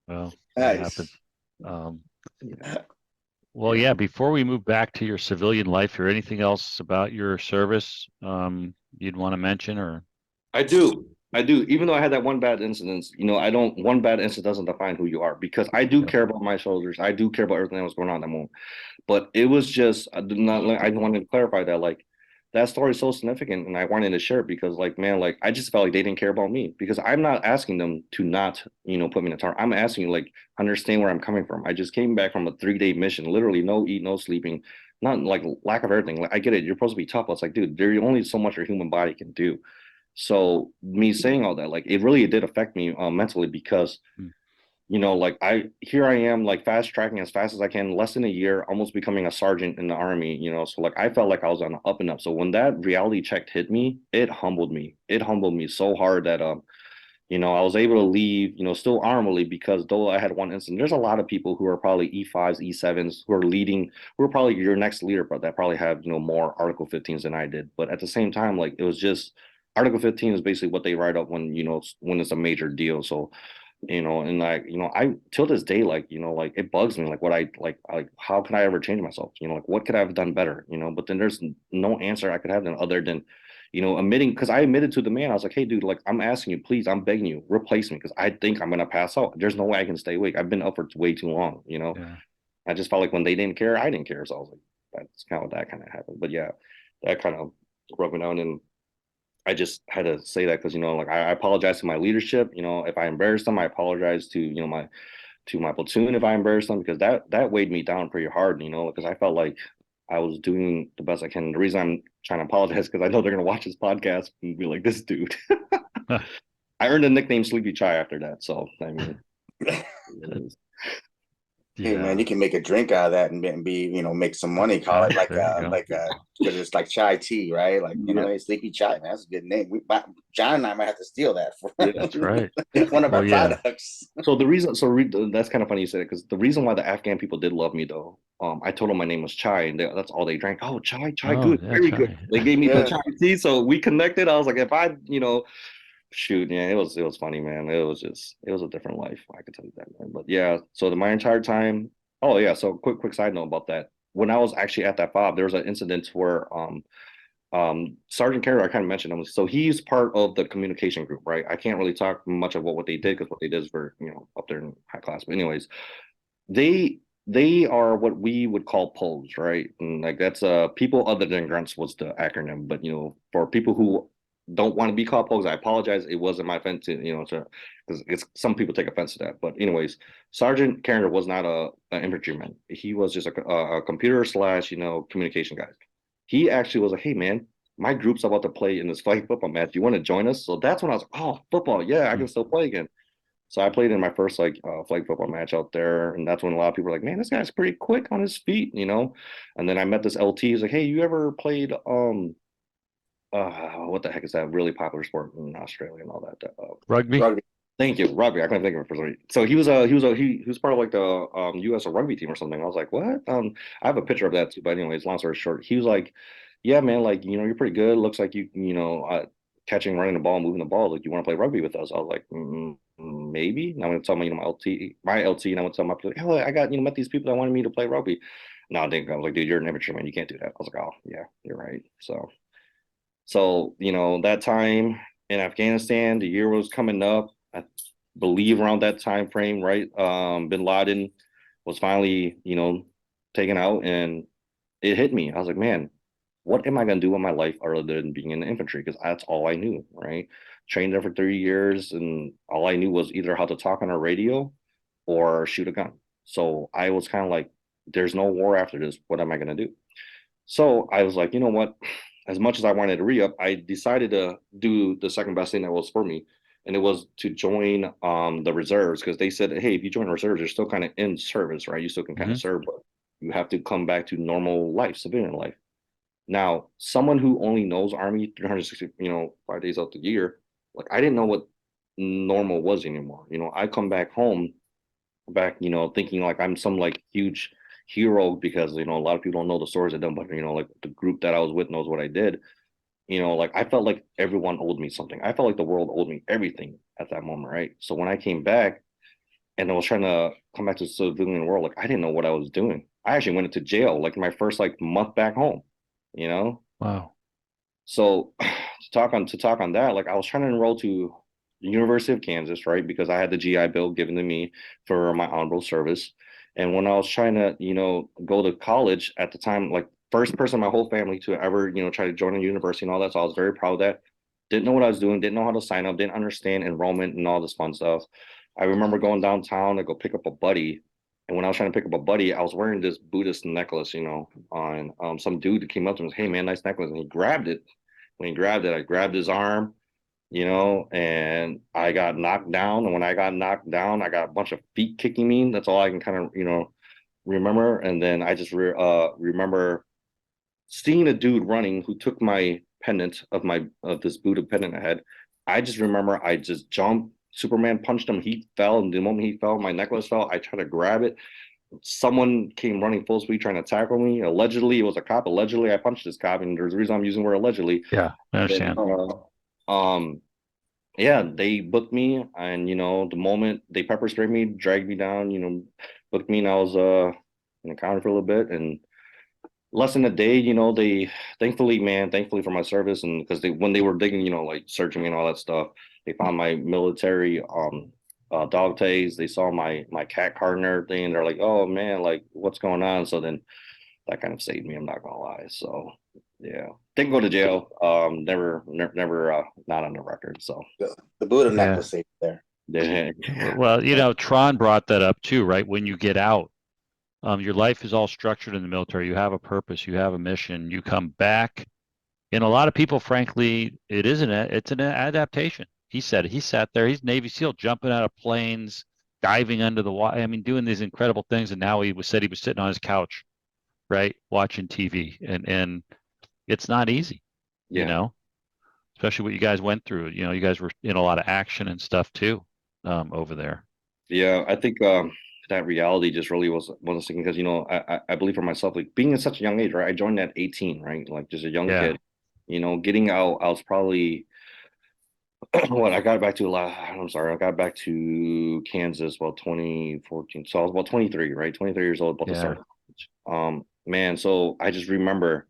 Well, that Nice. happened. Well, yeah. Before we move back to your civilian life, or anything else about your service you'd want to mention, or? I do. Even though I had that one bad incident, you know, one bad incident doesn't define who you are, because I do care about my soldiers. I do care about everything that was going on in that moment. But it was just, I want to clarify that, like, that story is so significant, and I wanted to share it because, like, man, like I just felt like they didn't care about me because I'm not asking them to not, put me in a tower. I'm asking you, like, understand where I'm coming from. I just came back from a 3 day mission, literally no eat, no sleeping, not like lack of everything. Like, I get it, you're supposed to be tough, but it's like, dude, there's only so much your human body can do. So me saying all that, like, it really did affect me mentally because Mm. like I am like fast tracking as fast as I can, less than a year, almost becoming a sergeant in the army, so like I felt like I was on the up and up. So when that reality check hit me, it humbled me. It humbled me so hard that I was able to leave, still honorably because though I had one incident, there's a lot of people who are probably E5s, E7s who are leading, who are probably your next leader, but that probably have, more Article 15s than I did. But at the same time, like it was just Article 15 is basically what they write up when, when it's a major deal. So and like I till this day, like like it bugs me, like what I how can I ever change myself, like what could I have done better, but then there's no answer I could have done other than admitting, because I admitted to the man, I was like, hey dude, like I'm asking you, please, I'm begging you, replace me because I think I'm gonna pass out. There's no way I can stay awake. I've been up for way too long. Yeah. I just felt like when they didn't care, I didn't care. So I was like, that's kind of what that kind of happened. But yeah, that kind of broke me down. And I just had to say that because like I apologize to my leadership. If I embarrassed them, I apologize to my platoon if I embarrassed them, because that weighed me down pretty hard. Because I felt like I was doing the best I can. The reason I'm trying to apologize because I know they're gonna watch this podcast and be like, this dude. I earned the nickname Sleepy Chai after that. So I mean, Hey man, Yeah. you can make a drink out of that and be, make some money. Call Okay. it like There you go. because it's like chai tea, right? Like yeah, hey, sleepy chai, man, that's a good name. John and I might have to steal that for yeah. That's right. one of Well, our yeah. products. So the reason, that's kind of funny you said it because the reason why the Afghan people did love me though, I told them my name was Chai and that's all they drank. Oh, Chai, Chai, Oh, good, yeah, very good. try. They gave me the Yeah, Chai tea, so we connected. I was like, if I, shoot, yeah, it was funny, man. It was a different life. I can tell you that, man. But yeah, so my entire time. Oh yeah, so quick side note about that. When I was actually at that fob, there was an incident where Sergeant Carter, I kind of mentioned him. So he's part of the communication group, right? I can't really talk much about what they did because what they did is for up there in high class. But anyways, they they are what we would call POs, right? And like that's people other than grunts was the acronym. But for people who don't want to be called POs, I apologize. It wasn't my offense to because it's some people take offense to that. But anyways, Sergeant Carter was not an infantryman. He was just a computer slash communication guy. He actually was like, hey man, my group's about to play in this flag football match. You want to join us? So that's when I was like, oh, football, yeah, I Hmm. can still play again. So I played in my first like flag football match out there, and that's when a lot of people were like, "Man, this guy's pretty quick on his feet." And then I met this LT. He's like, "Hey, you ever played what the heck is that really popular sport in Australia and all that?" Rugby? rugby. Thank you, rugby. I couldn't think of it for some reason. So he was part of like the U.S. rugby team or something. I was like, what? I have a picture of that too. But anyways, long story short, he was like, yeah, man, like you're pretty good. Looks like catching, running the ball, moving the ball. Like you want to play rugby with us? I was like, maybe. And I'm gonna tell my LT, and I'm gonna tell my like, oh, I got met these people that wanted me to play rugby. No, I didn't. I was like, dude, you're an amateur man. You can't do that. I was like, oh yeah, you're right. So that time in Afghanistan, the year was coming up. I believe around that time frame, right? Bin Laden was finally, taken out, and it hit me. I was like, man, what am I gonna do with my life other than being in the infantry? Because that's all I knew, right? Trained there for 3 years, and all I knew was either how to talk on a radio or shoot a gun. So I was kind of like, there's no war after this. What am I gonna do? So I was like, you know what? As much as I wanted to re-up, I decided to do the second best thing that was for me. And it was to join the reserves because they said, hey, if you join the reserves, you're still kind of in service, right? You still can kind Hmm. of serve, but you have to come back to normal life, civilian life. Now, someone who only knows Army 360, 5 days out the year, like I didn't know what normal was anymore. I come back home back, thinking like I'm some like huge hero because a lot of people don't know the stories I've done, but like the group that I was with knows what I did. Like I felt like everyone owed me something. I felt like the world owed me everything at that moment, right? So when I came back and I was trying to come back to the civilian world, like I didn't know what I was doing. I actually went into jail like my first like month back home, you know? Wow. So to talk on that, like I was trying to enroll to the University of Kansas, right? Because I had the GI Bill given to me for my honorable service. And when I was trying to, go to college at the time, like first person in my whole family to ever, try to join a university and all that. So I was very proud of that. Didn't know what I was doing, didn't know how to sign up, didn't understand enrollment and all this fun stuff. I remember going downtown to go pick up a buddy. And when I was trying to pick up a buddy, I was wearing this Buddhist necklace, on some dude came up to me and said, "Hey man, nice necklace." And he grabbed it. When he grabbed it, I grabbed his arm, and I got knocked down. And when I got knocked down, I got a bunch of feet kicking me. That's all I can kind of, remember. And then I just remember seeing a dude running who took my pendant of this Buddha pendant I had. I just remember I just jumped. Superman punched him. He fell, and the moment he fell, my necklace fell. I tried to grab it. Someone came running full speed trying to tackle me. Allegedly, it was a cop. Allegedly, I punched this cop, and there's a reason I'm using the word allegedly. Yeah, I understand. Yeah, they booked me, and the moment they pepper sprayed me, dragged me down, booked me, and I was in the counter for a little bit, and less than a day, they thankfully for my service, and because when they were digging, like searching and all that stuff, they found my military dog tags. They saw my cat card and everything, and they're like, "Oh man, like what's going on?" So then that kind of saved me. I'm not gonna lie. So yeah, didn't go to jail. Never not on the record. So The Buddha Yeah. necklace saved there. yeah, Well, Tron brought that up too, right? When you get out, your life is all structured in the military. You have a purpose, you have a mission, you come back. And a lot of people, frankly, it's an adaptation. He said he sat there, he's Navy SEAL jumping out of planes, diving under the water. I mean, doing these incredible things. And now he was sitting on his couch, right, watching TV. And it's not easy, you yeah. know, especially what you guys went through. You guys were in a lot of action and stuff too, over there. Yeah, I think that reality just really was thinking because I believe for myself, like being at such a young age, right? I joined at 18, right? Like just a young Yeah. kid. Getting out, I was probably what I got back to I'm sorry, I got back to Kansas about 2014. So I was about 23, right? 23 years old, about to Yeah. start college. Man, so I just remember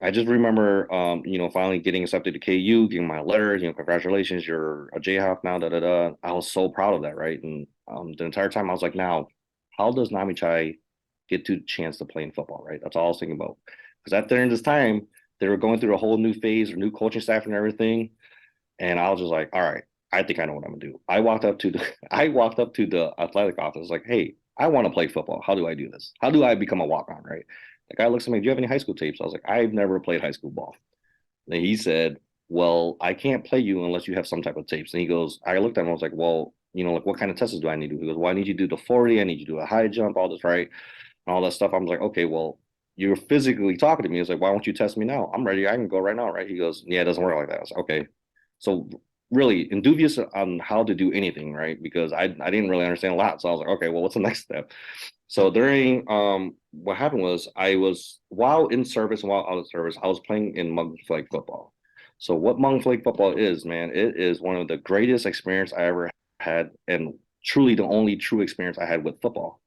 finally getting accepted to KU, getting my letter, congratulations, you're a Jayhawk now, da da da. I was so proud of that, right? And the entire time I was like, now, how does Nammychai get to chance to play in football, right? That's all I was thinking about. Because at the end of this time, they were going through a whole new phase, or new coaching staff and everything. And I was just like, all right, I think I know what I'm gonna do. I walked up to the I walked up to the athletic office, like, hey, I want to play football. How do I do this? How do I become a walk-on, right? The guy looks at me, do you have any high school tapes? I was like, I've never played high school ball. And he said, well, I can't play you unless you have some type of tapes. And he goes, I looked at him, I was like, well, like what kind of tests do I need to do? He goes, well, I need you to do the 40, I need you to do a high jump, all this, right? And all that stuff. I was like, okay, well, you're physically talking to me. It's like, why won't you test me now? I'm ready. I can go right now, right? He goes, yeah, it doesn't work like that. I was like, okay. So really dubious on how to do anything, right? Because I didn't really understand a lot. So I was like, okay, well, what's the next step? So during what happened was I was while in service and while out of service, I was playing in Mug flag football. So what Mug flag football is, man, it is one of the greatest experience I ever had, and truly the only true experience I had with football.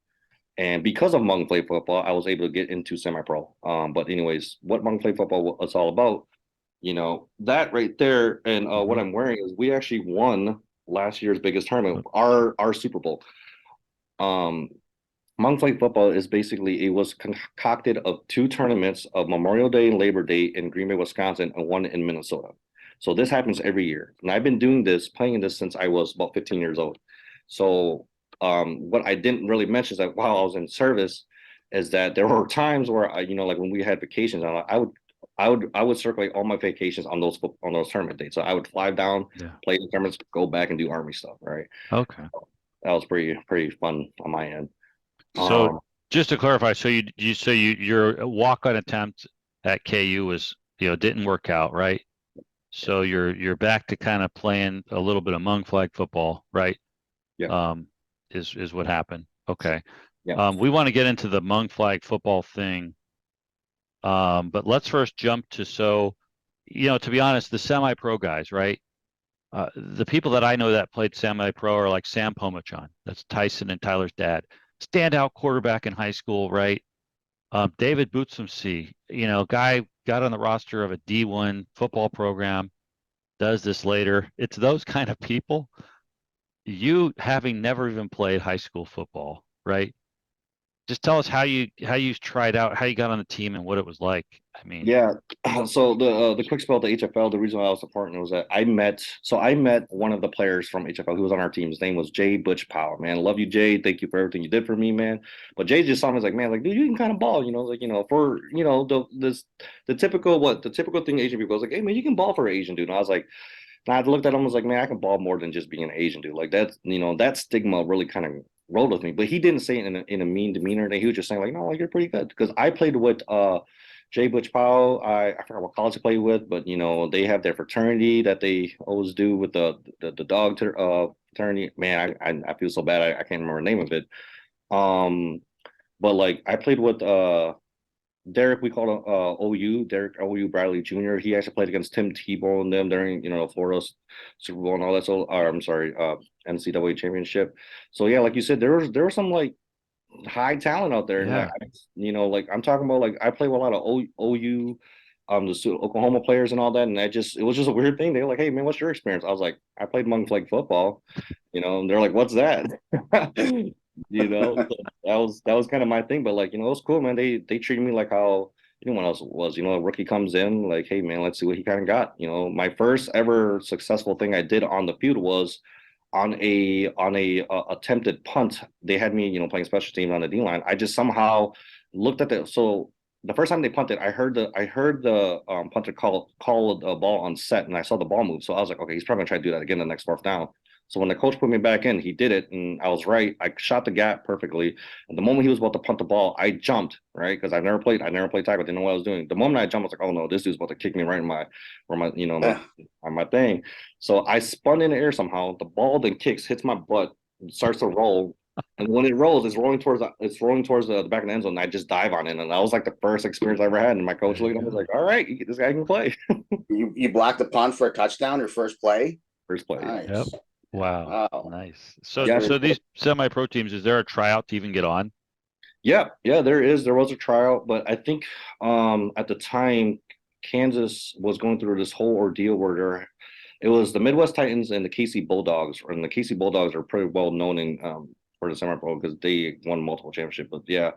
And because of Hmong play football, I was able to get into semi-pro. But anyways, what Hmong play football was all about, that right there, and what I'm wearing is we actually won last year's biggest tournament, our Super Bowl. Hmong flag football is basically it was concocted of two tournaments of Memorial Day and Labor Day in Green Bay, Wisconsin, and one in Minnesota. So this happens every year, and I've been doing this, playing this since I was about 15 years old. So what I didn't really mention is that while I was in service, is that there were times where like when we had vacations, I would circulate all my vacations on those tournament dates. So I would fly down, play the tournaments, go back and do army stuff. Right. Okay. So that was pretty fun on my end. So just to clarify, so your walk-on attempt at KU was didn't work out, right? So you're back to kind of playing a little bit of Hmong flag football, right? Yeah. Is what happened. Okay. Yeah. We want to get into the Hmong flag football thing. But let's first jump to to be honest, the semi-pro guys, right? The people that I know that played semi-pro are like Sam Pomachan. That's Tyson and Tyler's dad. Standout quarterback in high school, right? David Bootsumsee, guy got on the roster of a D1 football program, does this later. It's those kind of people. You having never even played high school football, right? just tell us how you tried out, how you got on the team, and what it was like. I mean, Yeah. So the quick spell at the HFL, the reason why I was a partner was that I met one of the players from HFL who was on our team. His name was Jay Butch Powell. Man, love you, Jay. Thank you for everything you did for me, man. But Jay just saw me as like, man, like, dude, you can kind of ball, like, for the typical thing Asian people was like, hey man, you can ball for an Asian dude. And I was like, and I looked at him, I was like, man, I can ball more than just being an Asian dude. Like that's that stigma really kind of rolled with me. But he didn't say it in a mean demeanor. And he was just saying like, no, like you're pretty good. Because I played with Jay Butch Powell. I forgot what college he played with, but they have their fraternity that they always do with the dog fraternity. Man, I feel so bad. I can't remember the name of it. Um, but like I played with Derek, we call him Derek OU Bradley Jr. He actually played against Tim Tebow and them during Florida Super Bowl and all that. So, I'm sorry, NCAA championship. So yeah, like you said, there was some like high talent out there, and yeah, like I'm talking about, like I play with a lot of OU, the Oklahoma players and all that, and it was just a weird thing. They were like, "Hey man, what's your experience?" I was like, "I played monkey flag football," and they're like, "What's that?" So that was kind of my thing, but like it was cool, man. They treated me like how anyone else was. A rookie comes in, like, hey man, let's see what he kind of got. My first ever successful thing I did on the field was on a attempted punt. They had me, playing special teams on the D line. I just somehow looked at the first time they punted, I heard the punter call the ball on set, and I saw the ball move. So I was like, okay, he's probably gonna try to do that again the next fourth down. So when the coach put me back in, he did it, and I was right. I shot the gap perfectly. And the moment he was about to punt the ball, I jumped, right, because I never played tackle. I didn't know what I was doing. The moment I jumped, I was like, oh no, this dude's about to kick me right in my thing. So I spun in the air somehow. The ball then kicks, hits my butt, starts to roll. And when it rolls, it's rolling towards the back of the end zone. And I just dive on it, and that was like the first experience I ever had. And my coach there you looked at me was go. like, "All right, this guy can play." You blocked the punt for a touchdown, your first play. First play, yeah. Yep. Nice. Wow. Wow. Nice. So That's Yeah, very so cool. these semi-pro teams, is there a tryout to even get on? yeah. There was a tryout, but I think at the time Kansas was going through this whole ordeal where it was the Midwest Titans and the KC Bulldogs, and the KC Bulldogs are pretty well known in for the semi-pro because they won multiple championships. But yeah,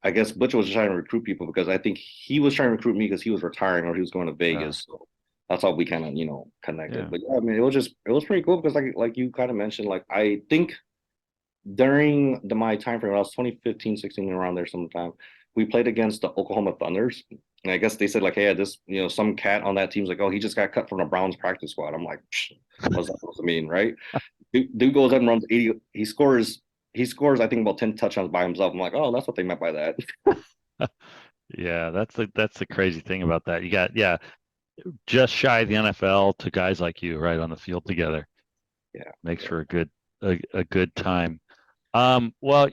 I guess Butcher was trying to recruit people because I think he was trying to recruit me because he was retiring or he was going to Uh, Vegas. So that's how we kind of connected. yeah. But yeah, I mean, it was pretty cool because like you kind of mentioned, like I think during my time frame, when I was 2015, 16, around there sometime, we played against the Oklahoma Thunders. And I guess they said like, hey, this, some cat on that team's like, oh, he just got cut from the Browns practice squad. I'm like, what's that supposed to mean, right? Dude goes and runs 80. He scores, I think, about 10 touchdowns by himself. I'm like, oh, that's what they meant by that. Yeah, that's the crazy thing about that. You got, yeah, just shy of the NFL to guys like you right on the field together. Yeah. Makes Yeah. for a good time. Well,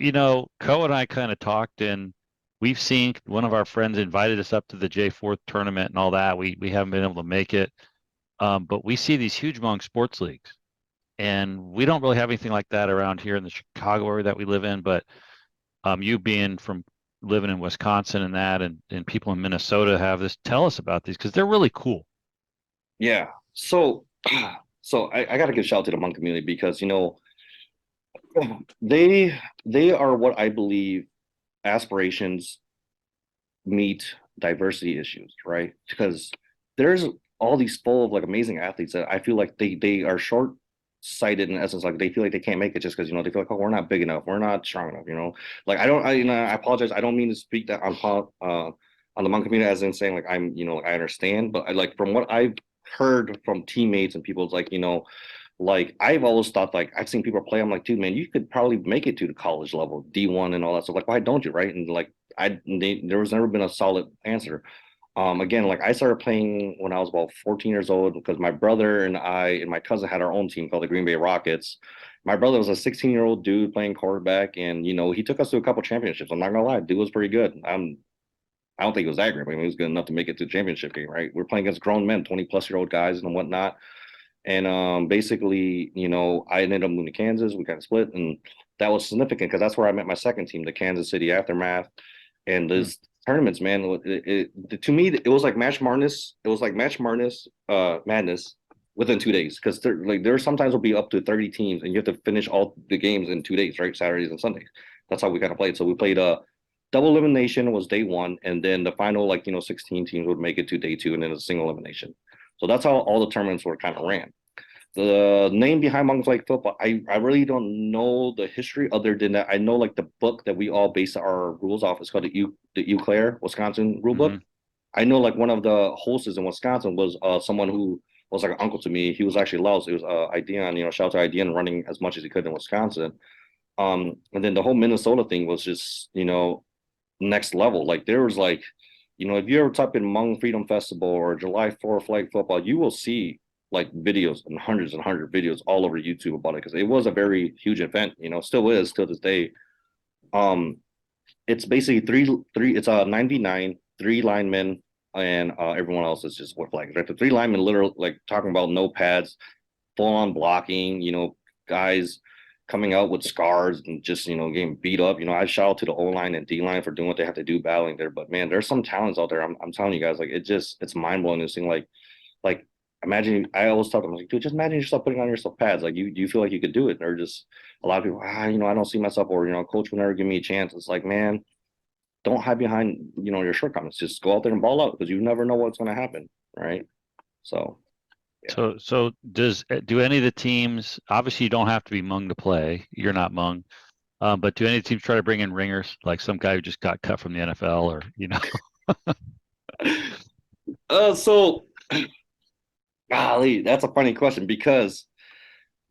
Co and I kind of talked, and we've seen one of our friends invited us up to the J4 tournament and all that. We haven't been able to make it. But we see these huge Hmong sports leagues, and we don't really have anything like that around here in the Chicago area that we live in. But you being from living in Wisconsin and that, and people in Minnesota have this. Tell us about these because they're really cool. Yeah. So I got to give a shout out to the Hmong community because, they are what I believe aspirations meet diversity issues, right? Because there's all these full of like amazing athletes that I feel like they are short sighted in essence, like they feel like they can't make it just because they feel like, oh, we're not big enough, we're not strong enough. Like I apologize, I don't mean to speak that on the Hmong community as in saying like I understand, but I like from what I've heard from teammates and people, it's like like I've always thought, like I've seen people play. I'm like, dude, man, you could probably make it to the college level, D1 and all that stuff. Like, why don't you, right? And like, there was never been a solid answer. Again, like I started playing when I was about 14 years old because my brother and I and my cousin had our own team called the Green Bay Rockets. My brother was a 16-year-old dude playing quarterback, and he took us to a couple championships. I'm not gonna lie, dude was pretty good. I don't think it was that great, but I mean, he was good enough to make it to the championship game, right? We're playing against grown men, 20-plus-year-old guys and whatnot. And basically, I ended up moving to Kansas. We kind of split, and that was significant because that's where I met my second team, the Kansas City Aftermath. And Hmm. this tournaments, man, to me, it was like Match Madness. It was like Match Madness, madness within 2 days because there sometimes will be up to 30 teams, and you have to finish all the games in 2 days, right? Saturdays and Sundays. That's how we kind of played. So we played double elimination was day one, and then the final 16 teams would make it to day two, and then a single elimination. So that's how all the tournaments were kind of ran. The name behind Hmong flag football, I really don't know the history other than that. I know like the book that we all base our rules off is called the Eau Claire, Wisconsin rule book. I know like one of the hosts in Wisconsin was someone who was like an uncle to me. He was actually Laos. It was Ideon, shout out to Ideon, running as much as he could in Wisconsin. And then the whole Minnesota thing was just, next level. Like there was like, if you ever type in Hmong Freedom Festival or July 4th flag football, you will see like videos and hundreds of videos all over YouTube about it because it was a very huge event, still is till this day. It's basically three it's a 9v9, three linemen, and everyone else is just with flags, right? The three linemen literally like talking about no pads, full on blocking, guys coming out with scars and just getting beat up. I shout out to the O line and D line for doing what they have to do battling there. But man, there's some talents out there. I'm telling you guys, like it's mind blowing this thing. Like imagine, I always tell them like, dude, just imagine yourself putting on yourself pads. Like you feel like you could do it, or just a lot of people, I don't see myself, or coach will never give me a chance. It's like, man, don't hide behind your shortcomings. Just go out there and ball out because you never know what's going to happen, right? So. Yeah. So do any of the teams? Obviously, you don't have to be Hmong to play. You're not Hmong, but do any of the teams try to bring in ringers, like some guy who just got cut from the NFL, or So, golly, that's a funny question because,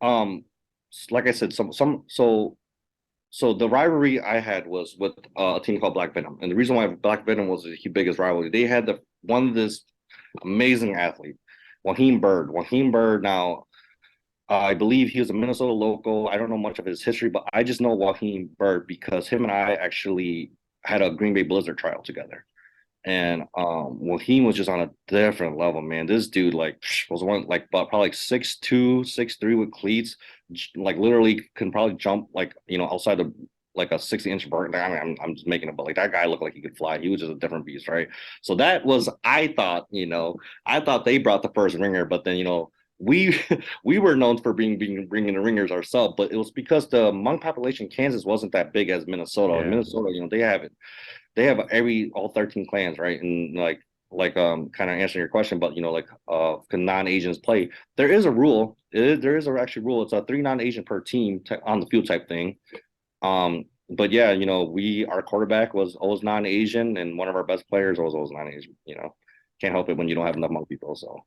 like I said, so the rivalry I had was with a team called Black Venom, and the reason why Black Venom was the biggest rivalry, they had this amazing athlete, Waheem Bird. Waheem Bird now, I believe he was a Minnesota local. I don't know much of his history, but I just know Waheem Bird because him and I actually had a Green Bay Blizzard trial together. And Waheem was just on a different level, man. This dude was one probably like 6'2", 6'3" with cleats, like literally can probably jump outside of like a 60-inch bird. I mean, I'm just making it, but like that guy looked like he could fly. He was just a different beast, right? So that was, I thought they brought the first ringer, but then we we were known for bringing the ringers ourselves, but it was because the Hmong population in Kansas wasn't that big as Minnesota. Yeah. Minnesota, they have all 13 clans, right? And kind of answering your question, but can non-Asians play? There is a rule. There is a actually rule. It's a 3 non-Asian per team on the field type thing. But yeah, our quarterback was always non-Asian, and one of our best players was always non-Asian. Can't help it when you don't have enough Hmong people. So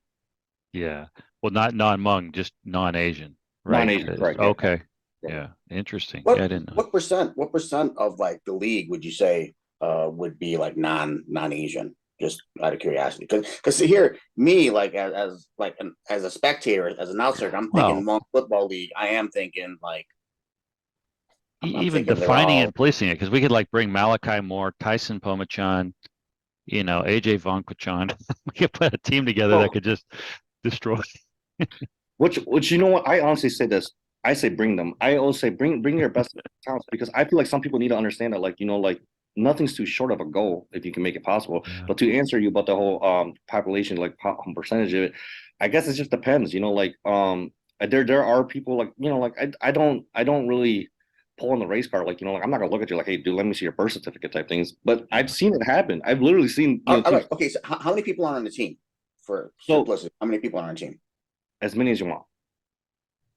yeah, well, not non-Hmong, just non-Asian, right? non-Asian, correct? Okay, yeah. Interesting. What Yeah, I didn't know. what percent of like the league would you say would be like non-Asian? Just out of curiosity, because here me like as a spectator, as an outsider, I'm thinking Well, Hmong football league. I am thinking like I'm even thinking they're defining all and policing it, because we could like bring Malachi Moore, Tyson Pomachan, AJ Vonquichan. We could put a team together that Oh, could just destroy. which you know what? I honestly say this. I say bring them. I always say bring your best talents because I feel like some people need to understand that nothing's too short of a goal if you can make it possible. Yeah. But to answer you about the whole population percentage of it, I guess it just depends. There are people I don't really pull on the race car I'm not gonna look at you like, hey dude, let me see your birth certificate type things. But I've seen it happen. I've literally seen all teams, right. Okay, so how many people are on the team for so simplicity? How many people are on the team? as many as you want.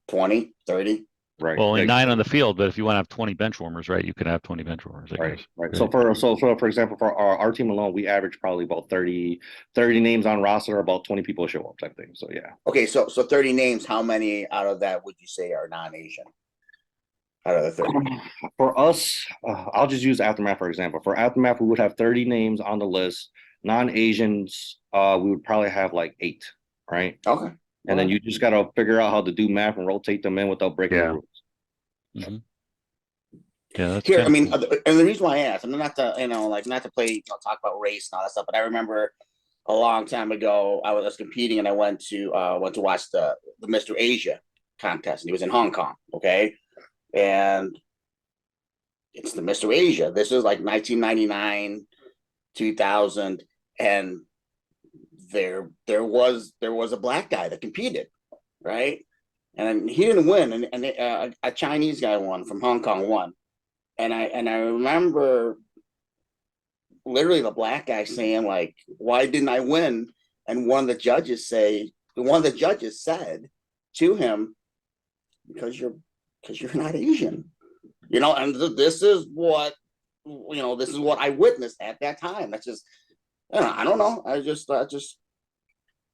20, 30? Right. Well, only Like, 9 on the field, but if you want to have 20 bench warmers, right, you can have 20 bench warmers, I right, guess. right. Right. So for example, for our team alone, we average probably about 30 names on roster, about 20 people show up type thing. So yeah. Okay, so 30 names. How many out of that would you say are non-Asian? Out of the 30? For us, I'll just use Aftermath for example. For Aftermath, we would have 30 names on the list. Non-Asians, we would probably have like 8, right? Okay. And then you just got to figure out how to do math and rotate them in without breaking the rules. Mm-hmm. Yeah, that's Here, I mean, cool. and the reason why I asked, I'm not to, not to play, talk about race and all that stuff, but I remember a long time ago, I was competing and I went to watch the Mr. Asia contest, and he was in Hong Kong. Okay, and it's the Mr. Asia. This is like 1999, 2000, and there was a black guy that competed, right? And he didn't win, and a Chinese guy won from Hong Kong won, and I remember literally the black guy saying like, "Why didn't I win?" And one of the judges said to him, "Because you're not Asian." And this is what I witnessed at that time. That's just, I don't know. I just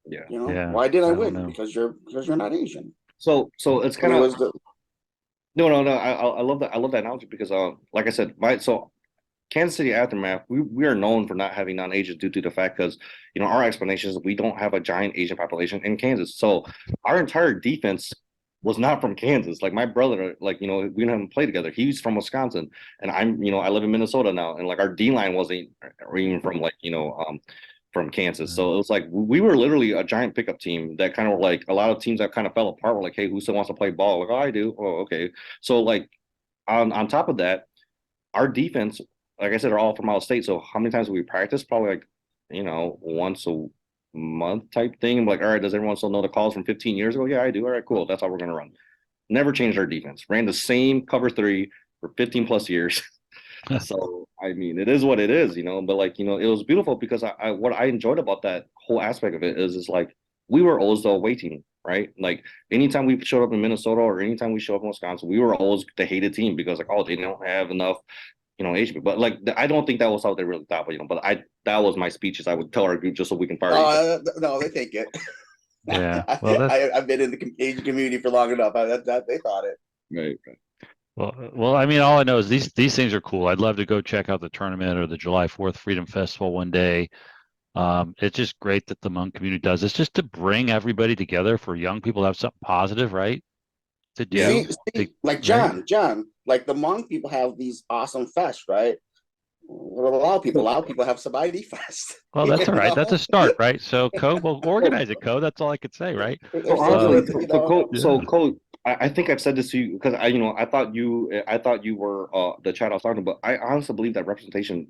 Yeah. Yeah, why did I I don't win? know. Because you're not Asian. So it's I kind mean, of was the no. I love that. I love that analogy because like I said, Kansas City Aftermath, we are known for not having non-Asians due to the fact because our explanation is we don't have a giant Asian population in Kansas. So our entire defense was not from Kansas. Like my brother, like we didn't play together. He's from Wisconsin, and I live in Minnesota now, and like our D line wasn't even from from Kansas. So it was like we were literally a giant pickup team that kind of like a lot of teams that kind of fell apart were like, hey, who still wants to play ball? Like, oh, I do. Oh, okay. So like on top of that, our defense, like I said, are all from out of state. So how many times do we practice? Probably like, once a month type thing. I'm like, all right, does everyone still know the calls from 15 years ago? Yeah, I do. All right, cool. That's how we're gonna run. Never changed our defense. Ran the same cover three for 15 plus years. So I mean, it is what it is, But like, it was beautiful because what I enjoyed about that whole aspect of it is like we were always the away team, right? Like anytime we showed up in Minnesota or anytime we showed up in Wisconsin, we were always the hated team because like, oh, they don't have enough Asian people. But like, I don't think that was how they really thought. But that was my speeches. I would tell our group just so we can fire each other. no, they think it. Yeah. Well, that's I've been in the Asian community for long enough. They thought it. Right. well. I mean, all I know is these things are cool. I'd love to go check out the tournament or the July 4th Freedom Festival one day. It's just great that the Hmong community does. It's just to bring everybody together for young people to have something positive, right? To Yeah. do, Like right? John, like the Hmong people have these awesome fests, right? Well, a lot of people have Sabaidi Fest. Well, You that's all right. That's know, a start, right? So, we'll organize it, Co. That's all I could say, right? So there's Uh, honestly, something, yeah. Cole, I think I've said this to you because I thought you were the chat I was talking, but I honestly believe that representation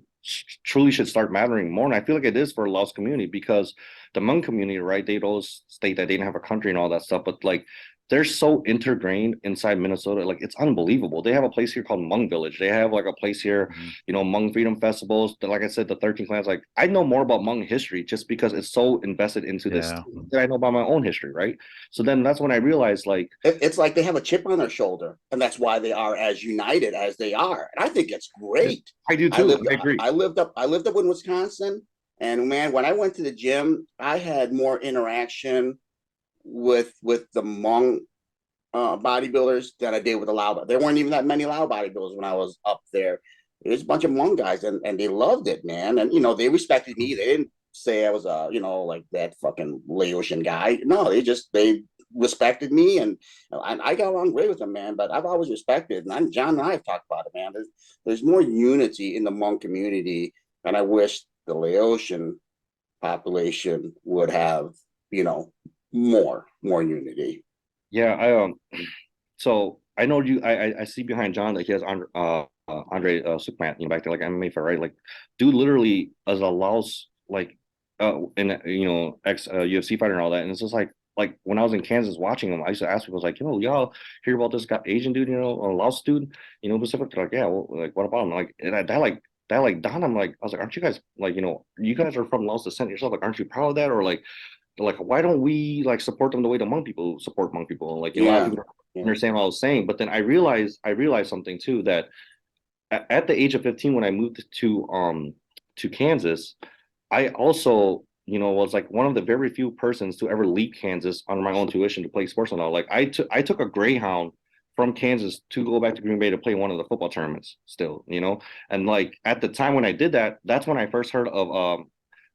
truly should start mattering more, and I feel like it is for the Laos community because the Hmong community, right? They'd always state that they didn't have a country and all that stuff, but like they're so intergrained inside Minnesota, like it's unbelievable. They have a place here called Hmong Village. They have like a place here, Mhm. Hmong Freedom Festivals. Like I said, the 13 clans. Like I know more about Hmong history just because it's so invested into this Yeah. that I know about my own history, right? So then that's when I realized, like, it's like they have a chip on their shoulder, and that's why they are as united as they are. And I think it's great. I do I too. lived I agree. I lived up in Wisconsin, and man, when I went to the gym, I had more interaction with the Hmong bodybuilders than I did with the Lao. There weren't even that many Lao bodybuilders when I was up there. There's a bunch of Hmong guys, and they loved it, man. And they respected me. They didn't say I was like that fucking Laotian guy. No, they respected me, and I got along great with them, man. But I've always respected, and John and I have talked about it, man. There's more unity in the Hmong community, and I wish the Laotian population would have, more unity. Yeah, so I know you. I see behind John that he has Andre Sukmat, back there like MMA fight, right? Like, dude, literally as a Laos and ex UFC fighter and all that, and it's just like when I was in Kansas watching him, I used to ask people like, y'all hear about this guy Asian dude, a Laos dude, Pacific? They're like, yeah, well, like what about him? Like, and that like Don, I'm like, I was like, aren't you guys like, you guys are from Laos descent yourself? Like, aren't you proud of that? Or like why don't we like support them the way the Hmong people support Hmong people? And like a lot of Yeah, people yeah. understand what I was saying, but then I realized something too that at the age of 15 when I moved to Kansas, I also was like one of the very few persons to ever leave Kansas on my own tuition to play sports and all. Like I took a Greyhound from Kansas to go back to Green Bay to play one of the football tournaments still, and like at the time when I did that, that's when I first heard of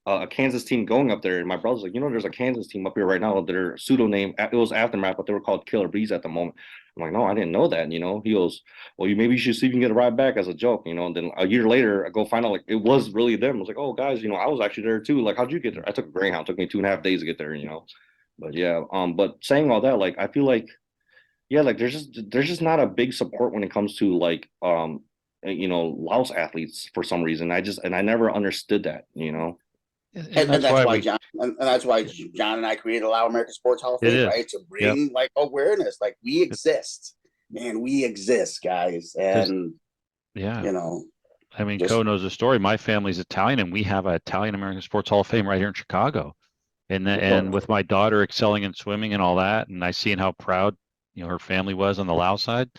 a Kansas team going up there. And my brother's like, there's a Kansas team up here right now. Their pseudo name, it was Aftermath, but they were called Killer Bees at the moment. I'm like, no, I didn't know that. He goes, well, maybe you should see if you can get a ride back as a joke. And then a year later, I go find out like it was really them. I was like, oh, guys, I was actually there too. Like, how'd you get there? I took a Greyhound. It took me 2.5 days to get there. But yeah, but saying all that, like, I feel like, yeah, like there's just not a big support when it comes to like Laos athletes for some reason. I never understood that. And And that's that's why why John and I created Lao American Sports Hall of it Fame, is. right? To Yep. bring like awareness, like we exist, man, we exist, guys, Because and yeah, you know, I mean, Just Co knows the story. My family's Italian, and we have an Italian American Sports Hall of Fame right here in Chicago. And with my daughter excelling in swimming and all that, and I seeing how proud, her family was on the Lao side,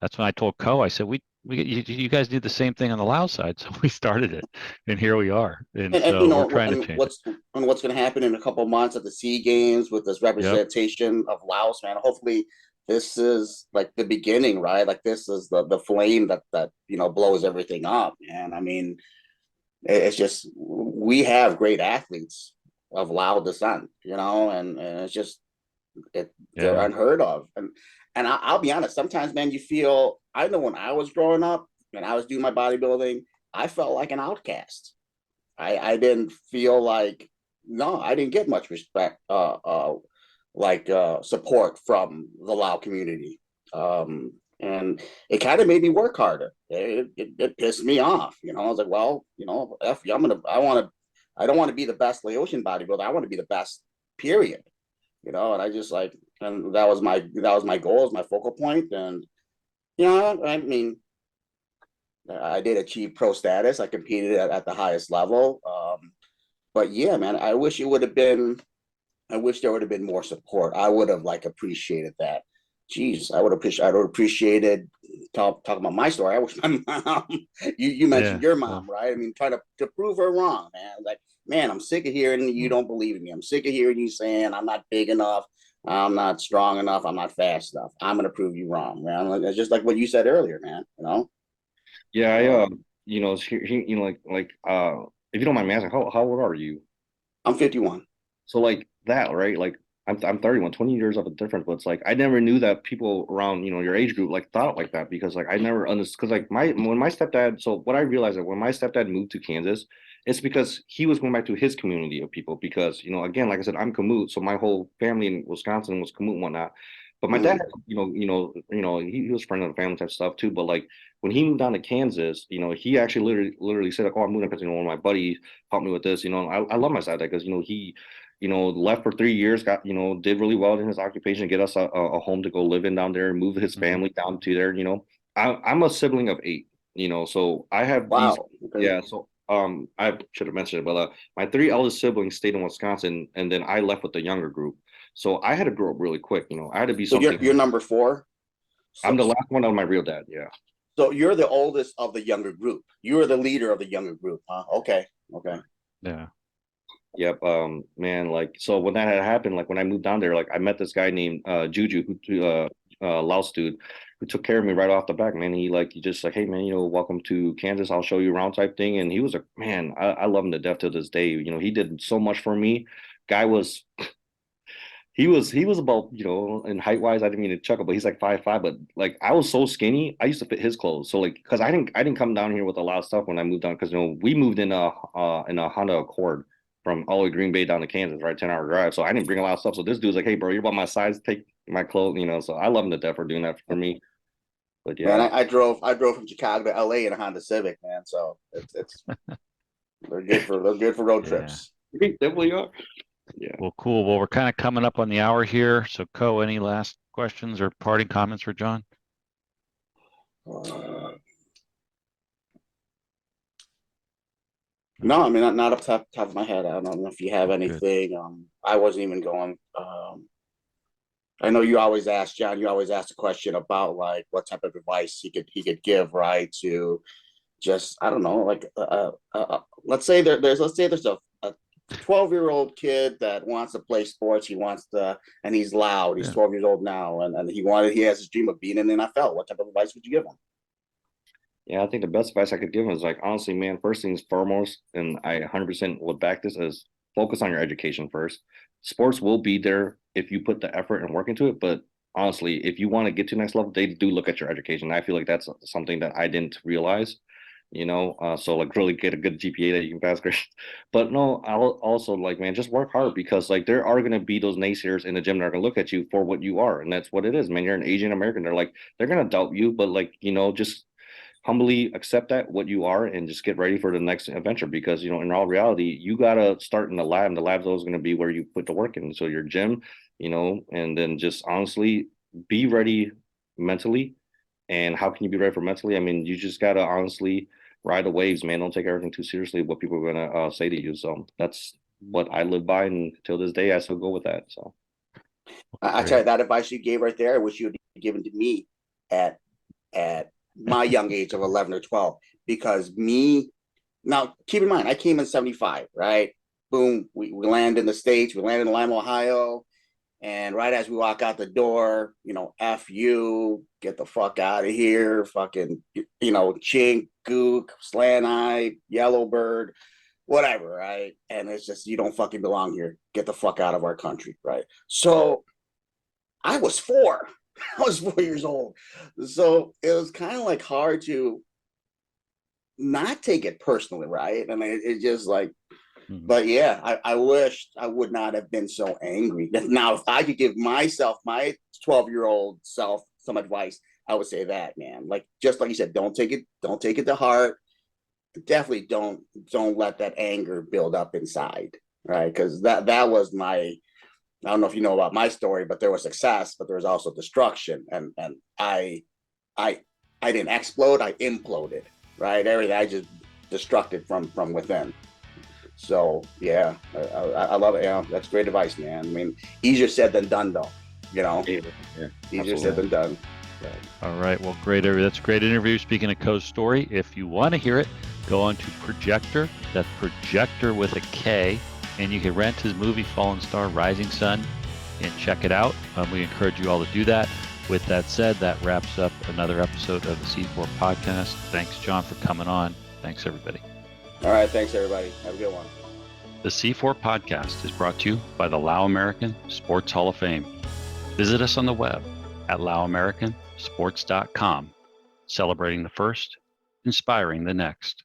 that's when I told Co. I said, you guys need the same thing on the Lao side, so we started it, and here we are. And and so we're trying to and change it. what's going to happen in a couple of months at the Sea Games with this Yep. representation of Laos, man. Hopefully, this is like the beginning, right? Like this is the flame that blows everything up. And I mean, it's just we have great athletes of Lao descent, and it's just they're Yeah. unheard of. And I'll be honest, sometimes, man, you feel. I know when I was growing up and I was doing my bodybuilding, I felt like an outcast. I didn't feel like no, I didn't get much respect, support from the Lao community. And it kind of made me work harder. It pissed me off. I was like, well, F you, I don't want to be the best Laotian bodybuilder. I want to be the best, period. And I just like, and that was my goal, was my focal point. And, I mean, I did achieve pro status. I competed at the highest level. But yeah, man, I wish there would have been more support. I would have appreciated that. Jeez, I would have appreciated talking about my story. I wish my mom. You mentioned Yeah. your Well, mom, right? I mean, trying to prove her wrong, man. Like, man, I'm sick of hearing you don't believe in me. I'm sick of hearing you saying I'm not big enough, I'm not strong enough, I'm not fast enough. I'm gonna prove you wrong, man. Like, it's just like what you said earlier, man. Yeah, Um, if you don't mind me asking, how old are you? I'm 51. So like that, right? Like I'm 31, 20 years of a difference, but it's like I never knew that people around, your age group like thought like that because like I never understood because like when my stepdad, so what I realized that when my stepdad moved to Kansas, it's because he was going back to his community of people because, again, like I said, I'm Khmu, so my whole family in Wisconsin was Khmu and whatnot. But my dad, Mhm. he was friend of the family type stuff too. But like when he moved down to Kansas, he actually literally said, like, "Oh, I'm moving because one of my buddies helped me with this." I love my stepdad because he left for 3 years, got, did really well in his occupation, get us a home to go live in down there, move his mhm. family down to there. I'm a sibling of eight, so I have these, Wow. Okay. yeah. So I should have mentioned it, but my three eldest siblings stayed in Wisconsin, and then I left with the younger group. So I had to grow up really quick. I had to be So you're something. number four. I'm So the last one of my real dad. Yeah. so you're the oldest of the younger group. You're the leader of the younger group, huh? Okay. Okay. Yeah. Yep. Man, like, so when that had happened, like when I moved down there, like I met this guy named Juju, Laos dude, who took care of me right off the back, man. He just like, hey man, welcome to Kansas. I'll show you around type thing. And he was a man, I love him to death to this day. He did so much for me. Guy was he was about, in height wise, I didn't mean to chuckle, but he's like 5'5", but like I was so skinny, I used to fit his clothes. So like, cause I didn't come down here with a lot of stuff when I moved down, cause we moved in a Honda Accord from all the way Green Bay down to Kansas, right, 10-hour drive. So I didn't bring a lot of stuff. So this dude's like, hey bro, you're about my size, take my clothes, so I love him to death for doing that for me. But Man, yeah, I drove from Chicago to LA in a Honda Civic, man. So it's they're good for road Yeah. trips. we definitely are. Yeah. Well, cool. Well, we're kind of coming up on the hour here. So, Co, any last questions or parting comments for John? Uh, no, I mean not off the top of my head. I don't know if you have Good. anything. I wasn't even going. I know you always ask John. You always ask a question about like what type of advice he could give, right? To just I don't know, like let's say there's a 12-year-old kid that wants to play sports. And he's loud. He's Yeah. 12 years old now, and he has his dream of being in the NFL. What type of advice would you give him? Yeah, I think the best advice I could give him is like, honestly, man, first things foremost, and I 100% would back this, is focus on your education first. Sports will be there if you put the effort and work into it, but honestly, if you want to get to the next level, they do look at your education. I feel like that's something that I didn't realize, so like really get a good GPA that you can pass grades. But no, I'll also like, man, just work hard because like there are gonna be those naysayers in the gym that are gonna look at you for what you are, and that's what it is, man. You're an Asian American. They're gonna doubt you, but like, just humbly accept that what you are and just get ready for the next adventure because in all reality you gotta start in the lab, and the lab's always going to be where you put the work in, so your gym, and then just honestly be ready mentally. And how can you be ready for mentally? I mean, you just gotta honestly ride the waves, man. Don't take everything too seriously. What people are gonna say to you. So that's what I live by, and till this day, I still go with that. So I tell you, that advice you gave right there, I wish you had given to me at my young age of 11 or 12. Because now keep in mind, I came in 75, right? Boom, we land in the States, we land in Lima, Ohio. And right as we walk out the door, F you, get the fuck out of here, fucking, chink, gook, slant eye, yellowbird, whatever, right? And it's just, you don't fucking belong here. Get the fuck out of our country, right? So I was 4. I was 4 years old. So it was kind of like hard to not take it personally, right? And it just like, but yeah, I wished I would not have been so angry. Now, if I could give myself, my 12-year-old self, some advice, I would say that, man. Like, just like you said, don't take it to heart. Definitely don't let that anger build up inside, right? Because that was my, I don't know if you know about my story, but there was success, but there was also destruction, and I didn't explode, I imploded, right? Everything, I just destructed from within. So yeah, I love it. Yeah, that's great advice, man. I mean, easier said than done, though. yeah, Easier said than done. Right. All right. Well, great. That's a great interview. Speaking of Co's story, if you want to hear it, go on to Projector. That's Projector with a K, and you can rent his movie Fallen Star: Rising Sun and check it out. We encourage you all to do that. With that said, that wraps up another episode of the C4 podcast. Thanks, John, for coming on. Thanks, everybody. All right. Thanks, everybody. Have a good one. The C4 podcast is brought to you by the Lao American Sports Hall of Fame. Visit us on the web at laoamericansports.com, celebrating the first, inspiring the next.